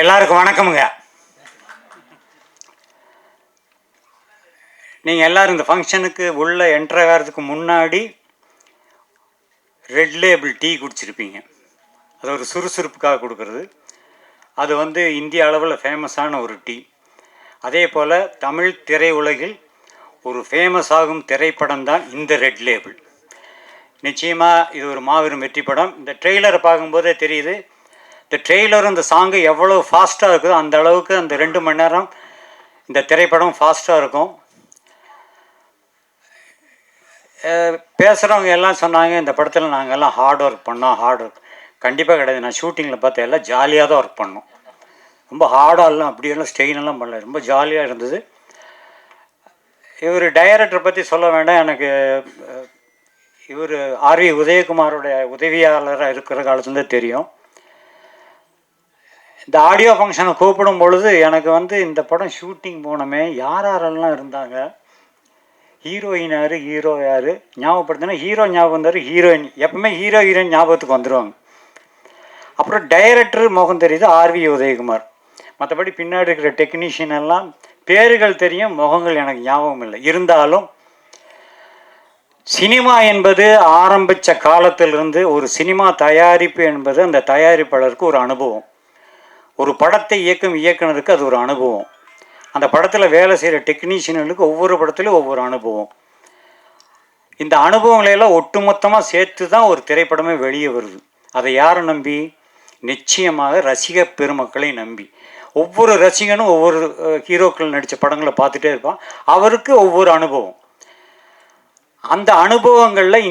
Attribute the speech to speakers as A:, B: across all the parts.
A: எல்லாருக்கும் வணக்கமுங்க. நீங்கள் எல்லோரும் இந்த ஃபங்க்ஷனுக்கு உள்ளே என்ட்ரு ஆகிறதுக்கு முன்னாடி ரெட் லேபிள் டீ குடிச்சிருப்பீங்க. அது ஒரு சுறுசுறுப்புக்காக கொடுக்குறது. அது இந்திய அளவில் ஃபேமஸான ஒரு டீ. அதே போல் தமிழ் திரையுலகில் ஒரு ஃபேமஸ் ஆகும் திரைப்படம் தான் இந்த ரெட் லேபிள். நிச்சயமாக இது ஒரு மாபெரும் வெற்றி படம். இந்த ட்ரெய்லரை பார்க்கும்போதே தெரியுது. இந்த ட்ரெய்லரும் இந்த சாங்கு எவ்வளோ ஃபாஸ்ட்டாக இருக்குதோ அந்த அளவுக்கு அந்த 2 மணி நேரம் இந்த திரைப்படம் ஃபாஸ்ட்டாக இருக்கும். பேசுகிறவங்க எல்லாம் சொன்னாங்க, இந்த படத்தில் நாங்கள் எல்லாம் ஹார்ட் ஒர்க் பண்ணோம். ஹார்ட் ஒர்க் கண்டிப்பாக கிடையாது. நான் ஷூட்டிங்கில் பார்த்தா எல்லாம் ஜாலியாக தான் ஒர்க் பண்ணோம். ரொம்ப ஹார்டாகலாம் அப்படியெல்லாம் ஸ்ட்ரெயினெல்லாம் பண்ணல, ரொம்ப ஜாலியாக இருந்தது. இவர் டைரக்டரை பற்றி சொல்ல வேண்டாம். எனக்கு இவர் ஆர்வி உதயகுமாரோடைய உதவியாளராக இருக்கிற காலத்துலேருந்தே தெரியும். இந்த ஆடியோ ஃபங்க்ஷனை கூப்பிடும் பொழுது எனக்கு இந்த படம் ஷூட்டிங் போனோமே யாரெல்லாம் இருந்தாங்க, ஹீரோயின் யார், ஹீரோ யார் ஞாபகப்படுத்தினா ஹீரோ ஞாபகம் வந்தார், ஹீரோயின் எப்பவுமே ஹீரோ ஹீரோயின் ஞாபகத்துக்கு வந்துடுவாங்க. அப்புறம் டைரக்டர் முகம் தெரியுது ஆர்வி உதயகுமார். மற்றபடி பின்னாடி இருக்கிற டெக்னீஷியன் எல்லாம் பேர்கள் தெரியும், முகங்கள் எனக்கு ஞாபகம் இல்லை. இருந்தாலும் சினிமா என்பது ஆரம்பித்த காலத்திலிருந்து ஒரு சினிமா தயாரிப்பு என்பது அந்த தயாரிப்பாளருக்கு ஒரு அனுபவம். ஒரு படத்தை இயக்கும் இயக்குனருக்கு அது ஒரு அனுபவம். அந்த படத்தில் வேலை செய்கிற டெக்னீஷியனுக்கு ஒவ்வொரு படத்துலையும் ஒவ்வொரு அனுபவம். இந்த அனுபவங்களையெல்லாம் ஒட்டுமொத்தமாக சேர்த்து தான் ஒரு திரைப்படமே வெளியே வருது. அதை யாரை நம்பி? நிச்சயமாக ரசிக பெருமக்களை நம்பி. ஒவ்வொரு ரசிகனும் ஒவ்வொரு ஹீரோக்கள் நடித்த படங்களை பார்த்துட்டே இருப்பான். அவருக்கு ஒவ்வொரு அனுபவம். அந்த அனுபவங்களில்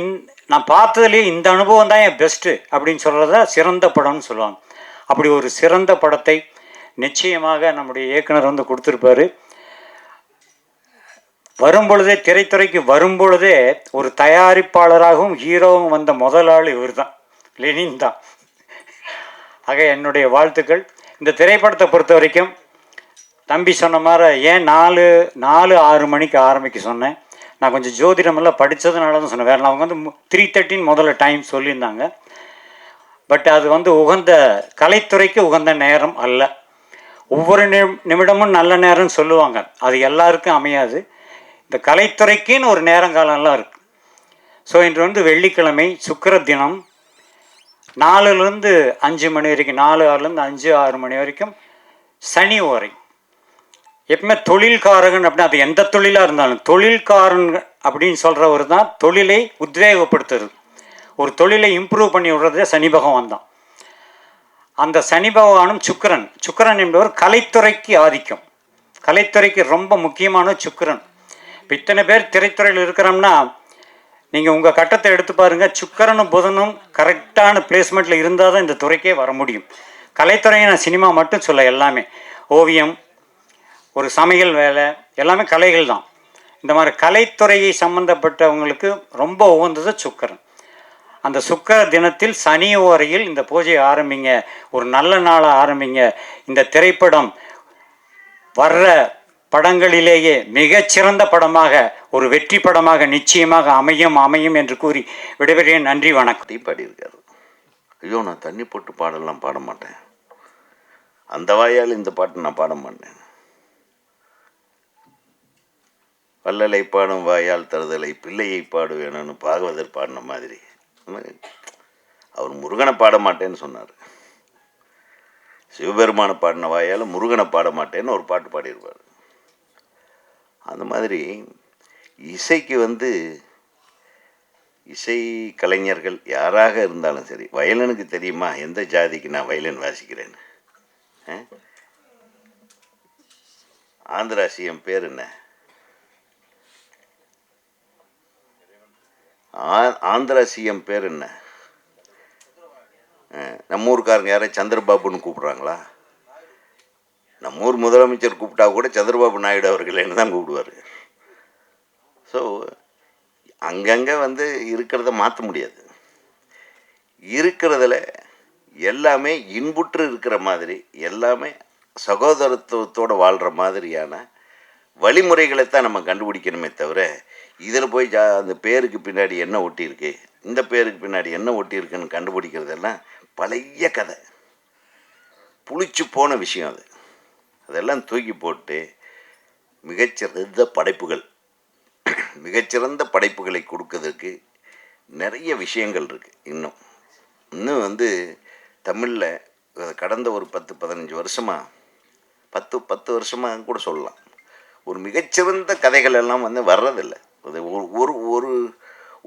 A: நான் பார்த்ததுலேயே இந்த அனுபவம் தான் என் பெஸ்ட்டு அப்படின்னு சொல்கிறத சிறந்த படம்னு சொல்லுவாங்க. அப்படி ஒரு சிறந்த படத்தை நிச்சயமாக நம்முடைய இயக்குனர் கொடுத்துருப்பாரு. வரும்பொழுதே திரைத்துறைக்கு வரும்பொழுதே ஒரு தயாரிப்பாளராகவும் ஹீரோவும் வந்த முதல் ஆள் இவர் தான், லெனின் தான். ஆக என்னுடைய வாழ்த்துக்கள். இந்த திரைப்படத்தை பொறுத்த வரைக்கும் தம்பி சொன்ன மாதிரி ஏன் 4-6 மணிக்கு ஆரம்பிக்க சொன்னேன். நான் கொஞ்சம் ஜோதிடமெல்லாம் படித்ததுனால தான் சொன்னேன். வேறு அவங்க 3:30 முதல்ல டைம் சொல்லியிருந்தாங்க. பட் அது உகந்த கலைத்துறைக்கு உகந்த நேரம் அல்ல. ஒவ்வொரு நிமிடமும் நல்ல நேரம்னு சொல்லுவாங்க, அது எல்லாருக்கும் அமையாது. இந்த கலைத்துறைக்குன்னு ஒரு நேரங்காலம்லாம் இருக்குது. ஸோ இன்று வெள்ளிக்கிழமை சுக்கிர தினம் 4லேருந்து 5 மணி வரைக்கும், 4-6லேருந்து 5-6 மணி வரைக்கும் சனி ஓரை. எப்பவுமே தொழில்காரகன் அப்படின்னா அது எந்த தொழிலாக இருந்தாலும் தொழில்காரன் அப்படின்னு சொல்கிறவர் தான் தொழிலை உத்வேகப்படுத்துறது, ஒரு தொழிலை இம்ப்ரூவ் பண்ணி விடுறதே சனி பகவான் தான். அந்த சனி பகவானும் சுக்கிரன் என்பவர் கலைத்துறைக்கு ஆதிக்கம், கலைத்துறைக்கு ரொம்ப முக்கியமான சுக்கிரன். இப்போ இத்தனை பேர் திரைத்துறையில் இருக்கிறோம்னா நீங்கள் உங்கள் கட்டத்தை எடுத்து பாருங்கள். சுக்கிரனும் புதனும் கரெக்டான பிளேஸ்மெண்ட்டில் இருந்தால் தான் இந்த துறைக்கே வர முடியும். கலைத்துறையை நான் சினிமா மட்டும் சொல்ல, எல்லாமே ஓவியம், ஒரு சமையல் வேலை, எல்லாமே கலைகள் தான். இந்த மாதிரி கலைத்துறையை சம்மந்தப்பட்டவங்களுக்கு ரொம்ப உகந்தது சுக்கிரன். அந்த சுக்கிர தினத்தில் சனி ஓரையில் இந்த பூஜையை ஆரம்பிங்க, ஒரு நல்ல நாளை ஆரம்பிங்க. இந்த திரைப்படம் வர்ற படங்களிலேயே மிகச்சிறந்த படமாக, ஒரு வெற்றி படமாக நிச்சயமாக அமையும் என்று கூறி விடைபெறுகிறேன். நன்றி, வணக்கம்.
B: பாடியிருக்காரு. ஐயோ, நான் தண்ணி போட்டு பாடலாம் பாட மாட்டேன், அந்த வாயால் இந்த பாட்டு நான் பாட மாட்டேன். வள்ளலை பாடும் வாயால் தருதலை பிள்ளையை பாடுவேணும்னு பாகவதர் பாடின மாதிரி அவர் முருகனை பாட மாட்டேன்னு சொன்னார். சிவபெருமானை பாடின வாயால் முருகனை பாட மாட்டேன்னு ஒரு பாட்டு பாடியிருப்பார். அந்த மாதிரி இசைக்கு இசை கலைஞர்கள் யாராக இருந்தாலும் சரி, வயலனுக்கு தெரியுமா எந்த ஜாதிக்கு நான் வயலன் வாசிக்கிறேன்னு? ஆந்திரா சிஎம் பேர் என்ன? ஆந்திரா சிஎம் பேர் என்ன? நம்ம ஊருக்காரங்க யாரும் சந்திரபாபுன்னு கூப்பிட்றாங்களா? நம்ம ஊர் முதலமைச்சர் கூப்பிட்டா கூட சந்திரபாபு நாயுடு அவர்களேன்னு தான் கூப்பிடுவார். ஸோ அங்கங்கே இருக்கிறத மாற்ற முடியாது. இருக்கிறதுல எல்லாமே இன்புற்று இருக்கிற மாதிரி, எல்லாமே சகோதரத்துவத்தோடு வாழ்கிற மாதிரியான வழிமுறைகளைத்தான் நம்ம கண்டுபிடிக்கணுமே தவிர, இதில் போய் அந்த பேருக்கு பின்னாடி என்ன ஒட்டியிருக்கு, இந்த பேருக்கு பின்னாடி என்ன ஒட்டியிருக்குன்னு கண்டுபிடிக்கிறதெல்லாம் பழைய கதை. புளிச்சு போன விஷயம் அது. அதெல்லாம் தூக்கி போட்டு மிகச்சிறந்த படைப்புகள் மிகச்சிறந்த படைப்புகளை கொடுக்கறதுக்கு நிறைய விஷயங்கள் இருக்குது. இன்னும் வந்து தமிழில் கடந்த ஒரு 10-15 வருஷமாக 10 வருஷமாக கூட சொல்லலாம், ஒரு மிகச்சிறந்த கதைகள் எல்லாம் வந்து வர்றதில்லை. அது ஒரு ஒரு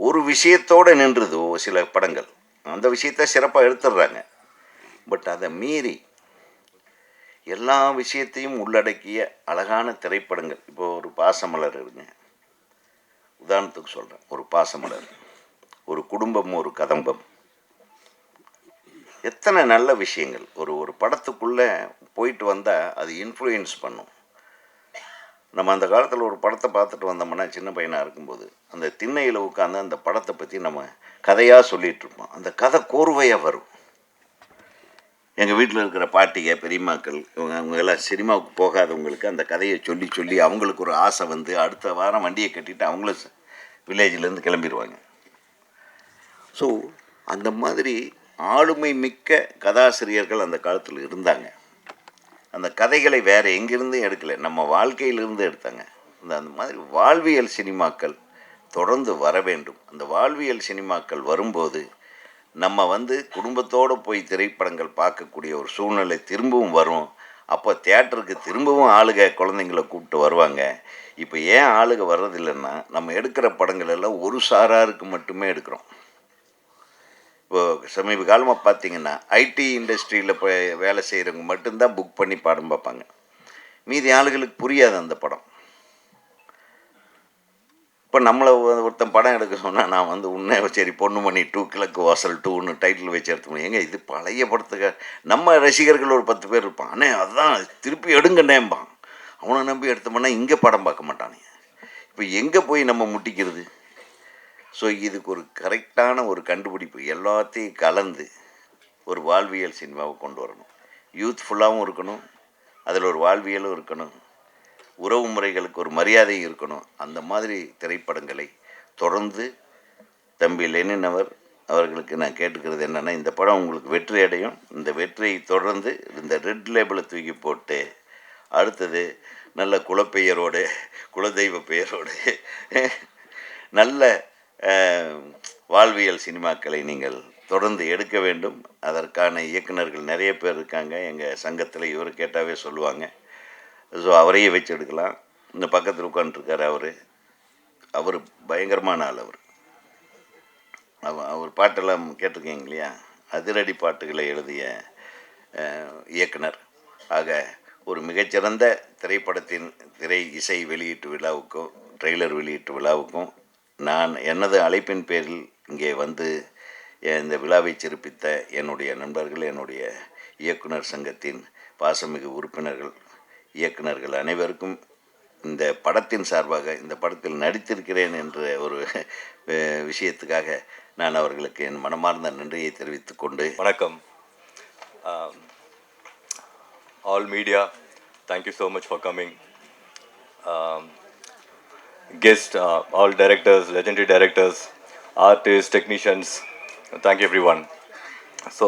B: ஒரு விஷயத்தோடு நின்றுது சில படங்கள். அந்த விஷயத்தை சிறப்பாக எடுத்துடுறாங்க. பட் அதை மீறி எல்லா விஷயத்தையும் உள்ளடக்கிய அழகான திரைப்படங்கள். இப்போ ஒரு பாசமலர் இருங்க, உதாரணத்துக்கு சொல்கிறேன். ஒரு பாசமலர், ஒரு குடும்பம், ஒரு கதம்பம், எத்தனை நல்ல விஷயங்கள் ஒரு படத்துக்குள்ளே போயிட்டு வந்தால் அது இன்ஃப்ளூயன்ஸ் பண்ணும். நம்ம அந்த காலத்தில் ஒரு படத்தை பார்த்துட்டு வந்தோம்னா, சின்ன பையனாக இருக்கும்போது அந்த திண்ணையில் உட்காந்து அந்த படத்தை பற்றி நம்ம கதையாக சொல்லிகிட்ருப்போம். அந்த கதை கோர்வையாக வரும். எங்கள் வீட்டில் இருக்கிற பாட்டிங்க, பெரியம்மாக்கள், அவங்க எல்லாம் சினிமாவுக்கு போகாதவங்களுக்கு அந்த கதையை சொல்லி சொல்லி அவங்களுக்கு ஒரு ஆசை வந்து அடுத்த வாரம் வண்டியை கட்டிட்டு அவங்களும் வில்லேஜிலேருந்து கிளம்பிடுவாங்க. ஸோ அந்த மாதிரி ஆளுமை மிக்க கதாசிரியர்கள் அந்த காலத்தில் இருந்தாங்க. அந்த கதைகளை வேறு எங்கேருந்தும் எடுக்கலை, நம்ம வாழ்க்கையிலிருந்து எடுத்தாங்க. அந்த மாதிரி வாழ்வியல் சினிமாக்கள் தொடர்ந்து வர வேண்டும். அந்த வாழ்வியல் சினிமாக்கள் வரும்போது நம்ம வந்து குடும்பத்தோடு போய் திரைப்படங்கள் பார்க்கக்கூடிய ஒரு சூழ்நிலை திரும்பவும் வரும். அப்போ தியேட்டருக்கு திரும்பவும் ஆளுக குழந்தைங்கள கூப்பிட்டு வருவாங்க. இப்போ ஏன் ஆளுக வர்றதில்லைன்னா, நம்ம எடுக்கிற படங்கள் எல்லாம் ஒரு சாராருக்கு மட்டுமே எடுக்கிறோம். இப்போது சமீப காலமாக பார்த்தீங்கன்னா, ஐடி இண்டஸ்ட்ரியில் போய் வேலை செய்கிறவங்க மட்டும்தான் புக் பண்ணி படம் பார்ப்பாங்க. மீதி ஆளுகளுக்கு புரியாது அந்த படம். இப்போ நம்மளை ஒருத்தன் படம் எடுக்க சொன்னால், நான் வந்து உன்னை சரி பொண்ணுமணி 2 கிழக்கு வாசல் 2ன்னு டைட்டில் வச்சு எடுத்துக்கணும். ஏங்க இது பழைய படத்துக்கு நம்ம ரசிகர்கள் ஒரு 10 பேர் இருப்பான். அண்ணே அதுதான் திருப்பி எடுங்கண்ணேம்பான். அவனை நம்பி எடுத்தோம்னா இங்கே படம் பார்க்க மாட்டானுங்க. இப்போ எங்கே போய் நம்ம முட்டிக்கிறது? ஸோ இதுக்கு ஒரு கரெக்டான ஒரு கண்டுபிடிப்பு, எல்லாத்தையும் கலந்து ஒரு வாழ்வியல் சினிமாவை கொண்டு வரணும். யூத்ஃபுல்லாகவும் இருக்கணும், அதில் ஒரு வாழ்வியலும் இருக்கணும், உறவு முறைகளுக்கு ஒரு மரியாதை இருக்கணும். அந்த மாதிரி திரைப்படங்களை தொடர்ந்து தம்பி லெனின் அவர்களுக்கு நான் கேட்டுக்கிறது என்னென்னா, இந்த படம் உங்களுக்கு வெற்றி அடையும். இந்த வெற்றியை தொடர்ந்து இந்த ரெட் லேபிளை தூக்கி போட்டு அடுத்தது நல்ல குலப்பெயரோடு, குலதெய்வ பெயரோடு நல்ல வாழ்வியல் சினிமாக்களை நீங்கள் தொடர்ந்து எடுக்க வேண்டும். அதற்கான இயக்குநர்கள் நிறைய பேர் இருக்காங்க. எங்கள் சங்கத்தில் இவர் கேட்டாவே சொல்லுவாங்க. ஸோ அவரையே வச்சு எடுக்கலாம். இந்த பக்கத்தில் உட்காந்துருக்கார் அவர் பயங்கரமான ஆள். அவர் பாட்டெல்லாம் கேட்டிருக்கீங்க இல்லையா? அதிரடி பாட்டுகளை எழுதிய இயக்குனர். ஆக ஒரு மிகச்சிறந்த திரைப்படத்தின் திரை இசை வெளியீட்டு விழாவுக்கும் ட்ரெய்லர் வெளியீட்டு விழாவுக்கும் நான் எனது அழைப்பின் பேரில் இங்கே வந்து இந்த விழாவை சிறப்பித்த என்னுடைய நண்பர்கள், என்னுடைய இயக்குனர் சங்கத்தின் பாசமிகு உறுப்பினர்கள், இயக்குனர்கள் அனைவருக்கும் இந்த படத்தின் சார்பாக, இந்த படத்தில் நடித்திருக்கிறேன் என்ற ஒரு விஷயத்துக்காக நான் அவர்களுக்கு என் மனமார்ந்த நன்றியை தெரிவித்துக் கொண்டு,
C: வணக்கம். All media, thank you so much for coming. Guest, all directors, legendary directors, artists, technicians, thank you everyone. So,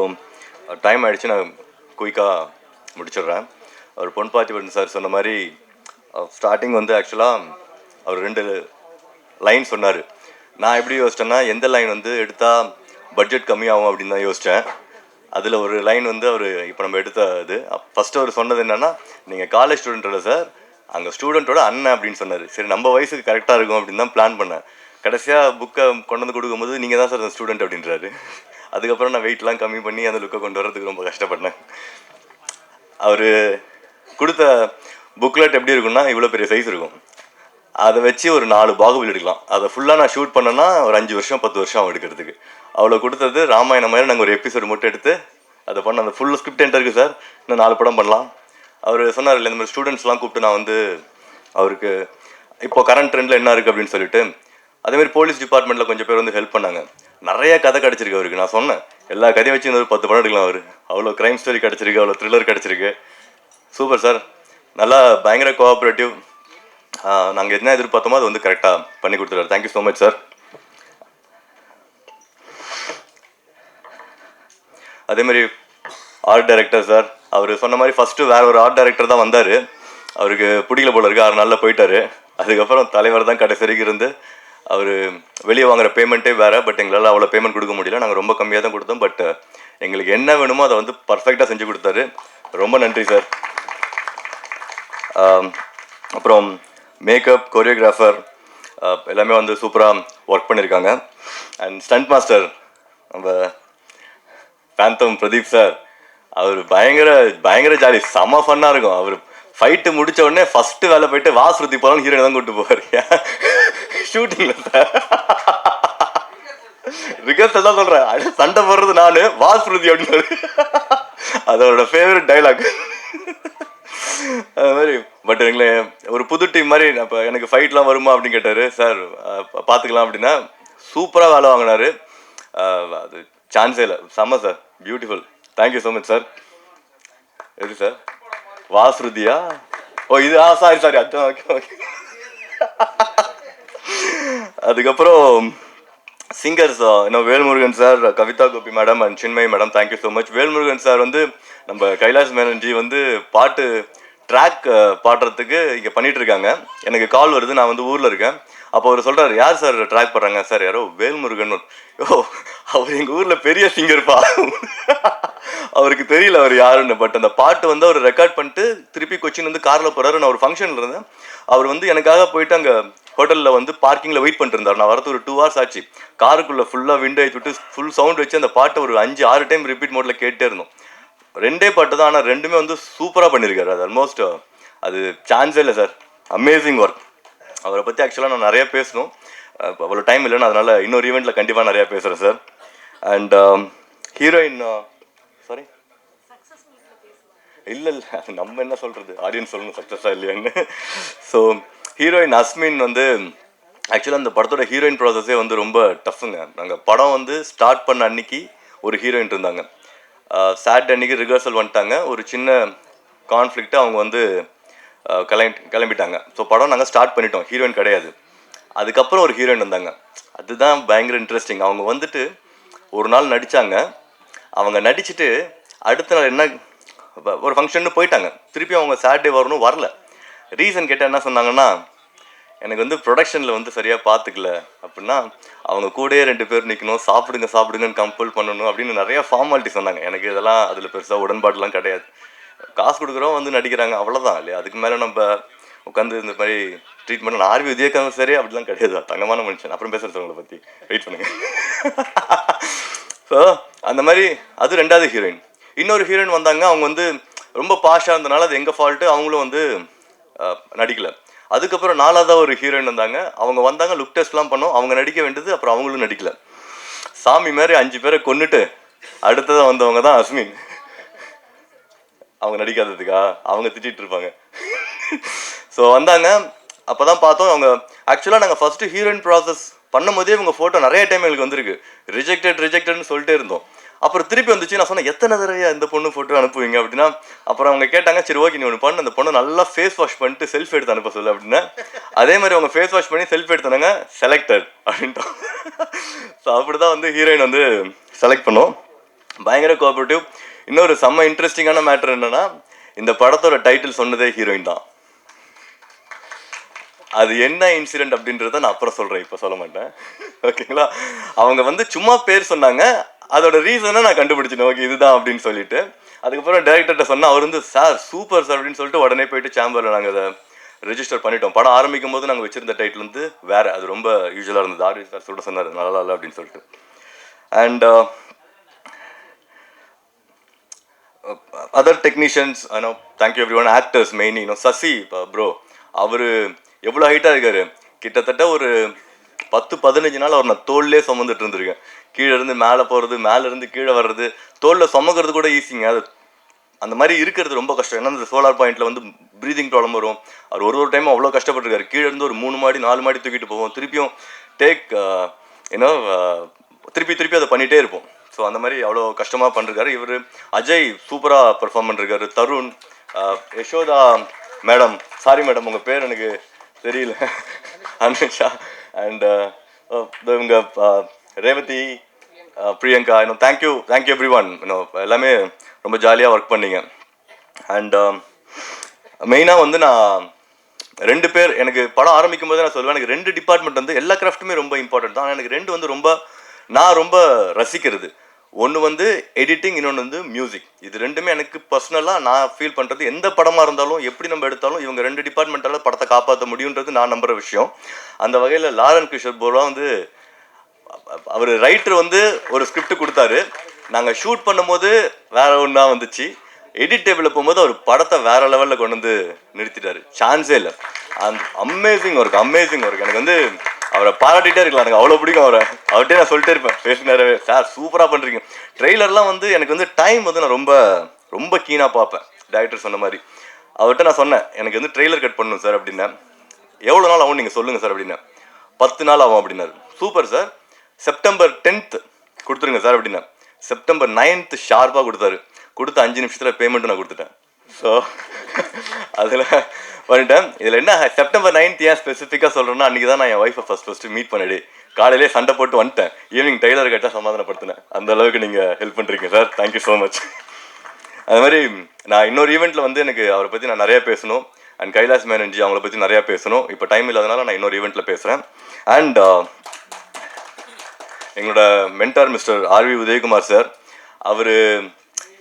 C: time ஆகிடுச்சு, நான் குயிக்காக முடிச்சிடுறேன். அவர் பொன்பாத்திவன் சார் சொன்ன மாதிரி ஸ்டார்டிங் வந்து ஆக்சுவலாக அவர் 2 லைன் சொன்னார். நான் எப்படி யோசிச்சேன்னா, எந்த லைன் வந்து எடுத்தால் பட்ஜெட் கம்மியாகும் அப்படின்னு தான் யோசித்தேன். அதில் ஒரு லைன் வந்து அவர் இப்போ நம்ம எடுத்த இது ஃபஸ்ட்டு அவர் சொன்னது என்னென்னா, நீங்கள் காலேஜ் ஸ்டூடெண்ட்டோட சார், அங்கே ஸ்டூடெண்ட்டோட அண்ணன் அப்படின்னு சொன்னார். சரி, நம்ம வயசுக்கு கரெக்டாக இருக்கும் அப்படின்னு தான் பிளான் பண்ணேன். கடைசியாக புக்கை கொண்டு வந்து கொடுக்கும்போது நீங்கள் தான் சார் அந்த ஸ்டூடெண்ட் அப்படின்றாரு. அதுக்கப்புறம் நான் வெயிட்லாம் கம்மி பண்ணி அந்த லுக்கை கொண்டு வரதுக்கு ரொம்ப கஷ்டப்பட்டேன். அவர் கொடுத்த புக்லெட் எப்படி இருக்குன்னா, இவ்வளோ பெரிய சைஸ் இருக்கும். அதை வச்சு ஒரு 4 பாகுபலி எடுக்கலாம். அதை ஃபுல்லாக நான் ஷூட் பண்ணேன்னா ஒரு 5 வருஷம் 10 வருஷம் ஆகும் எடுக்கிறதுக்கு. அவ்வளோ கொடுத்தது. ராமாயணம் மாதிரி நாங்கள் ஒரு எபிசோடு மட்டும் எடுத்து அதை பண்ண, அந்த ஃபுல் ஸ்கிரிப்ட் என்கிட்ட இருக்குது சார், இன்னும் 4 படம் பண்ணலாம். அவர் சொன்னார் இல்லை, இந்த மாதிரி ஸ்டூடெண்ட்ஸ்லாம் கூப்பிட்டு நான் வந்து அவருக்கு இப்போ கரண்ட் ட்ரெண்டில் என்ன இருக்குது அப்படின்னு சொல்லிட்டு, அதேமாதிரி போலீஸ் டிபார்ட்மெண்ட்டில் கொஞ்சம் பேர் வந்து ஹெல்ப் பண்ணாங்க. நிறைய கதை கிடச்சிருக்கு அவருக்கு. நான் சொன்னேன் எல்லா கதையும் வச்சு இன்னொரு 10 படம் எடுக்கலாம். அவர் அவ்வளோ க்ரைம் ஸ்டோரி கிடச்சிருக்கு, அவ்வளோ த்ரில்லர் கிடச்சிருக்கு. சூப்பர் சார், நல்லா பயங்கர கோஆப்ரேட்டிவ். நாங்கள் என்ன எதிர்பார்த்தோமோ அது வந்து கரெக்டாக பண்ணி கொடுத்துருவாரு. Thank you so much sir. அதேமாதிரி ஆர்ட் டைரக்டர் சார், அவர் சொன்ன மாதிரி ஃபஸ்ட்டு வேற ஒரு ஆர்ட் டைரக்டர் தான் வந்தார். அவருக்கு பிடிக்கல போல இருக்கு, 6 நாளில் போயிட்டார். அதுக்கப்புறம் தலைவர் தான் கடைசி வரைக்கும் இருந்து அவர் வெளியே வாங்குற பேமெண்ட்டே வேறு. பட் எங்களால் அவ்வளோ பேமெண்ட் கொடுக்க முடியல, நாங்கள் ரொம்ப கம்மியாக தான் கொடுத்தோம். பட் எங்களுக்கு என்ன வேணுமோ அதை வந்து பர்ஃபெக்டாக செஞ்சு கொடுத்தாரு. ரொம்ப நன்றி சார். அப்புறம் மேக்கப், கொரியோகிராஃபர் எல்லாமே வந்து சூப்பராக ஒர்க் பண்ணியிருக்காங்க. அண்ட் ஸ்டண்ட் மாஸ்டர் நம்ம பேந்தம் பிரதீப் சார், அவர் பயங்கர ஜாலி, செம்ம ஃபன்னாக இருக்கும். அவர் ஃபைட்டு முடிச்ச உடனே ஃபஸ்ட்டு வேலை போயிட்டு வாசுருதி போகலான்னு ஹீரோயின் தான் கூப்பிட்டு போவார் ஷூட்டிங்கில் சார். ரிகர்சல் தான் சொல்கிறேன், சண்டை போடுறது நான், வாசுருதி அப்படின்னு அதோட ஃபேவரட் டைலாக் அது மாதிரி. பட் எங்களை ஒரு புது டீம் மாதிரி இப்போ எனக்கு ஃபைட்லாம் வருமா அப்படின்னு கேட்டார். சார் பார்த்துக்கலாம் அப்படின்னா சூப்பராக வேலை வாங்கினார். அது சான்ஸே இல்லை, செம்ம sir, beautiful. Thank you so much sir. எது சார் வாசுருதியா? ஓ இது சாரி அதான். Okay okay. அதுக்கப்புறம் சிங்கர்ஸ் இன்னும் Velmurugan sir, Kavitha Gopi madam and Chinmayi madam, thank you so much. Velmurugan sir வந்து நம்ம கைலாஷ் மேனன்ஜி வந்து பாட்டு ட்ராக் பாடுறதுக்கு இங்கே பண்ணிட்டு இருக்காங்க. எனக்கு கால் வருது, நான் வந்து ஊரில் இருக்கேன். அப்போ அவர் சொல்கிறார், யார் சார் ட்ராக் பண்ணுறாங்க? சார் யாரோ வேல்முருகன். ஓ அவர் எங்கள் ஊரில் பெரிய சிங்கர்ப்பா, அவருக்கு தெரியல அவர் யாருன்னு. பட் அந்த பாட்டு வந்து அவர் ரெக்கார்ட் பண்ணிட்டு திருப்பி கொச்சின் வந்து காரில் போகிறாரு. நான் ஒரு ஃபங்க்ஷனில் இருந்தேன். அவர் வந்து எனக்காக போயிட்டு அங்கே ஹோட்டலில் வந்து பார்க்கிங்கில் வெயிட் பண்ணிட்டு இருந்தார். நான் வரது ஒரு 2 hours ஆச்சு. காருக்குள்ளே ஃபுல்லாக விண்டோ விட்டு ஃபுல் சவுண்ட் வச்சு அந்த பாட்டை ஒரு 5-6 டைம் ரிப்பீட் மோடில் கேட்டே இருந்தோம். 2 பாட்டு தான், ஆனால் 2மே வந்து சூப்பராக பண்ணியிருக்காரு. அது ஆல்மோஸ்ட் அது சான்ஸே இல்லை சார், அமேசிங் ஒர்க். அவரை பற்றி ஆக்சுவலாக நான் நிறையா பேசணும், அவ்வளோ டைம் இல்லைன்னு, அதனால் இன்னொரு ஈவெண்ட்டில் கண்டிப்பாக நிறையா பேசுகிறேன் சார். அண்ட் ஹீரோயின் சாரி இல்லை அது நம்ம என்ன சொல்கிறது, ஆடியன்ஸ் சொல்லணும் சக்ஸஸாக இல்லையான்னு. ஸோ ஹீரோயின் அஸ்மின் வந்து ஆக்சுவலாக அந்த படத்தோட ஹீரோயின் ப்ராசஸே வந்து ரொம்ப டஃப்புங்க. நாங்கள் படம் வந்து ஸ்டார்ட் பண்ண அன்னைக்கு ஒரு ஹீரோயின் இருந்தாங்க. சாட்டர்டே அன்றைக்கி ரிஹர்சல் வந்துட்டாங்க. ஒரு சின்ன கான்ஃப்ளிக்ட்டு, அவங்க வந்து கிளம்பிட்டாங்க. ஸோ படம் நாங்கள் ஸ்டார்ட் பண்ணிட்டோம், ஹீரோயின் கிடையாது. அதுக்கப்புறம் ஒரு ஹீரோயின் வந்தாங்க, அதுதான் பயங்கர இன்ட்ரெஸ்டிங். அவங்க வந்துட்டு ஒரு நாள் நடித்தாங்க. அவங்க நடிச்சுட்டு அடுத்த நாள் என்ன ஒரு ஃபங்க்ஷன்னு போயிட்டாங்க. திருப்பி அவங்க சாட்டர்டே வரணும், வரல. ரீசன் கேட்டால் என்ன சொன்னாங்கன்னா, எனக்கு வந்து ப்ரொடக்ஷனில் வந்து சரியாக பார்த்துக்கல அப்படின்னா, அவங்க கூடயே 2 பேர் நிற்கணும், சாப்பிடுங்கன்னு கம்பல் பண்ணணும் அப்படின்னு நிறையா ஃபார்மாலிட்டி சொன்னாங்க. எனக்கு இதெல்லாம் அதில் பெருசாக உடன்பாடுலாம் கிடையாது. காசு கொடுக்குறோம், வந்து நடிக்கிறாங்க, அவ்வளோதான் இல்லையா. அதுக்கு மேலே நம்ம உட்காந்து இந்த மாதிரி ட்ரீட்மெண்ட். நான் ஆர்வி விஜயகாந்த் சரி அப்படிலாம் கிடையாது, தங்கமான மனுஷன். அப்புறம் பேசுகிறது உங்களை பற்றி, வெயிட் பண்ணுங்க. ஸோ அந்த மாதிரி அது 2வது ஹீரோயின். இன்னொரு ஹீரோயின் வந்தாங்க, அவங்க வந்து ரொம்ப பாஷாக இருந்தனால அது எங்கள் ஃபால்ட்டு, அவங்களும் வந்து நடிக்கலை. அதுக்கப்புறம் 4வது ஒரு ஹீரோயின் வந்தாங்க. அவங்க வந்தாங்க, லுக் டெஸ்ட்லாம் பண்ணோம், அவங்க நடிக்க வேண்டியது, அப்புறம் அவங்களும் நடிக்கலை. சாமி மாதிரி 5 பேரை கொன்னுட்டு அடுத்ததாக வந்தவங்க தான் அஸ்மின். அவங்க நடிக்காததுக்கா அவங்க திட்டிகிட்டு இருப்பாங்க. ஸோ வந்தாங்க, அப்போ தான் பார்த்தோம். அவங்க ஆக்சுவலாக நாங்கள் ஃபஸ்ட்டு ஹீரோயின் ப்ராசஸ் பண்ணும் போதே இவங்க ஃபோட்டோ நிறைய டைம் எங்களுக்கு வந்திருக்கு. ரிஜெக்டட்னு சொல்லிட்டே இருந்தோம். அப்புறம் திருப்பி வந்துச்சு. நான் சொன்னேன், எத்தனை தடவையா இந்த பொண்ணு ஃபோட்டோ அனுப்புவீங்க அப்படின்னா, அப்புறம் அவங்க கேட்டாங்க, சரி ஓகே நீ ஒன்று பண்ணு, அந்த பொண்ணு நல்லா ஃபேஸ் வாஷ் பண்ணிட்டு செல்ஃப் எடுத்து அனுப்ப சொல்லு அப்படின்னா, அதே மாதிரி அவங்க ஃபேஸ் வாஷ் பண்ணி செல்ஃப் எடுத்தாங்க, செலக்டட் அப்படின்ட்டோம். ஸோ அப்படி தான் வந்து ஹீரோயின் வந்து செலக்ட் பண்ணோம். பயங்கர கோஆப்ரேட்டிவ். இன்னொரு செம்ம இன்ட்ரெஸ்டிங்கான மேட்டர் என்னன்னா, இந்த படத்தோட டைட்டில் சொன்னதே ஹீரோயின் தான். அது என்ன இன்சிடென்ட் அப்படின்றத நான் அப்புறம் சொல்கிறேன், இப்போ சொல்ல மாட்டேன், ஓகேங்களா. அவங்க வந்து சும்மா பேர் சொன்னாங்க, அதோட ரீசனை நான் கண்டுபிடிச்சிட்டேன், ஓகே இதுதான் அப்படின்னு சொல்லிட்டு. அதுக்கப்புறம் டைரக்டர்கிட்ட சொன்னால் அவர் வந்து சார் சூப்பர் சார் அப்படின்னு சொல்லிட்டு உடனே போயிட்டு சேம்பரில் நாங்கள் அதை ரெஜிஸ்டர் பண்ணிட்டோம். படம் ஆரம்பிக்கும் போது நாங்கள் வச்சுருந்த டைட்டில் வந்து வேறு, அது ரொம்ப யூஸ்வலாக இருந்தது. ஆர்வி சார் சொல்லிட்டு சொன்னார் நல்லா இல்லை அப்படின்னு சொல்லிட்டு. And other technicians, thank you everyone. Actors mainly, Sasi bro, அவர் எவ்வளோ ஹைட்டாக இருக்காரு. கிட்டத்தட்ட ஒரு 10-15 நாள் அவர் நான் தோல்லே சுமந்துட்டு இருந்திருக்கேன். கீழே இருந்து மேலே போகிறது, மேலேருந்து கீழே வர்றது, தோலில் சுமக்கிறது கூட ஈஸிங்க. அது அந்த மாதிரி இருக்கிறது ரொம்ப கஷ்டம். ஏன்னா இந்த சோலார் பாயிண்டில் வந்து ப்ரீதிங் ப்ராப்ளம் வரும். அவர் ஒரு டைமும் அவ்வளோ கஷ்டப்பட்டுருக்காரு. கீழே இருந்து ஒரு 3 மாடி 4 மாடி தூக்கிட்டு போவோம், திருப்பியும் திருப்பி அதை பண்ணிகிட்டே இருப்போம். ஸோ அந்த மாதிரி அவ்வளோ கஷ்டமாக பண்ணிருக்காரு. இவர் அஜய் சூப்பராக பெர்ஃபார்ம் பண்ணிருக்காரு. Tarun, Yashoda madam, sorry madam உங்கள் பேர் எனக்கு தெரியல, அனுஷா, அண்ட் இவங்க Revathi, Priyanka, thank you every one. எல்லாமே ரொம்ப ஜாலியாக ஒர்க் பண்ணிங்க. அண்ட் மெயினாக வந்து நான் 2 பேர் எனக்கு படம் ஆரம்பிக்கும் போது நான் சொல்லுவேன், எனக்கு 2 டிபார்ட்மெண்ட் வந்து எல்லா கிராஃப்ட்டுமே ரொம்ப இம்பார்ட்டன்ட் தான். ஆனால் எனக்கு 2 வந்து நான் ரொம்ப ரசிக்கிறது. ஒன்று வந்து எடிட்டிங், இன்னொன்று வந்து மியூசிக். இது 2மே எனக்கு பர்சனலாக நான் ஃபீல் பண்ணுறது. எந்த படமாக இருந்தாலும் எப்படி நம்ம எடுத்தாலும் இவங்க 2 டிபார்ட்மெண்ட்டால் படத்தை காப்பாற்ற முடியுன்றது நான் நம்புகிற விஷயம். அந்த வகையில் லாரன் கிஷோர் போரா வந்து அவர் ரைட்டர் வந்து ஒரு ஸ்கிரிப்ட் கொடுத்தாரு. நாங்கள் ஷூட் பண்ணும்போது வேற ஒன்றா வந்துச்சு. எடிட் டேபிளில் போகும்போது அவர் படத்தை வேற லெவலில் கொண்டு வந்து நிறுத்திட்டாரு. சான்ஸே இல்லை. அந்த அமேசிங் ஒர்க். எனக்கு வந்து அவரை பாராட்டிகிட்டே இருக்கலாம். எனக்கு அவ்வளோ பிடிக்கும் அவர்கிட்டே நான் சொல்லிட்டே இருப்பேன் பேசினாரவே. சார் சூப்பராக பண்ணுறீங்க. ட்ரெய்லர்லாம் வந்து எனக்கு வந்து டைம் வந்து நான் ரொம்ப கீனாக பார்ப்பேன். டைரக்டர் சொன்ன மாதிரி அவர்கிட்ட நான் சொன்னேன், எனக்கு வந்து ட்ரெய்லர் கட் பண்ணணும் சார் அப்படின்னேன். எவ்வளோ நாள் ஆகும் நீங்கள் சொல்லுங்கள் சார் அப்படின்னேன். 10 நாள் ஆகும் அப்படின்னாரு. சூப்பர் சார், செப்டம்பர் 10th கொடுத்துருங்க சார் அப்படின்னா. செப்டம்பர் 9th ஷார்ப்பாக கொடுத்தாரு. கொடுத்த 5 நிமிஷத்தில் பேமெண்ட்டு நான் கொடுத்துட்டேன். ஸோ அதில் பண்ணிட்டேன். இதில் என்ன செப்டம்பர் 9th ஏன் ஸ்பெசிஃபிக்காக சொல்கிறேன்னா, அன்றைக்கி தான் நான் என் ஒய்ஃபை ஃபஸ்ட்டு மீட் பண்ணிடு. காலையிலே சண்டை போட்டு வந்துட்டேன். ஈவினிங் டெய்லர் கேட்டால் சமாதானப்படுத்தினேன். அந்த அளவுக்கு நீங்கள் ஹெல்ப் பண்ணுறீங்க சார். Thank you so much. அது மாதிரி நான் இன்னொரு ஈவெண்ட்டில் வந்து எனக்கு அவரை பற்றி நான் நிறையா பேசணும். அண்ட் கைலாஷ் மேனன்ஜி அவங்கள பற்றி நிறையா பேசணும். இப்போ டைம் இல்லாதனால நான் இன்னொரு ஈவெண்ட்டில் பேசுகிறேன். அண்ட் எங்களோட mentor mister R V Udayakumar sir, அவர்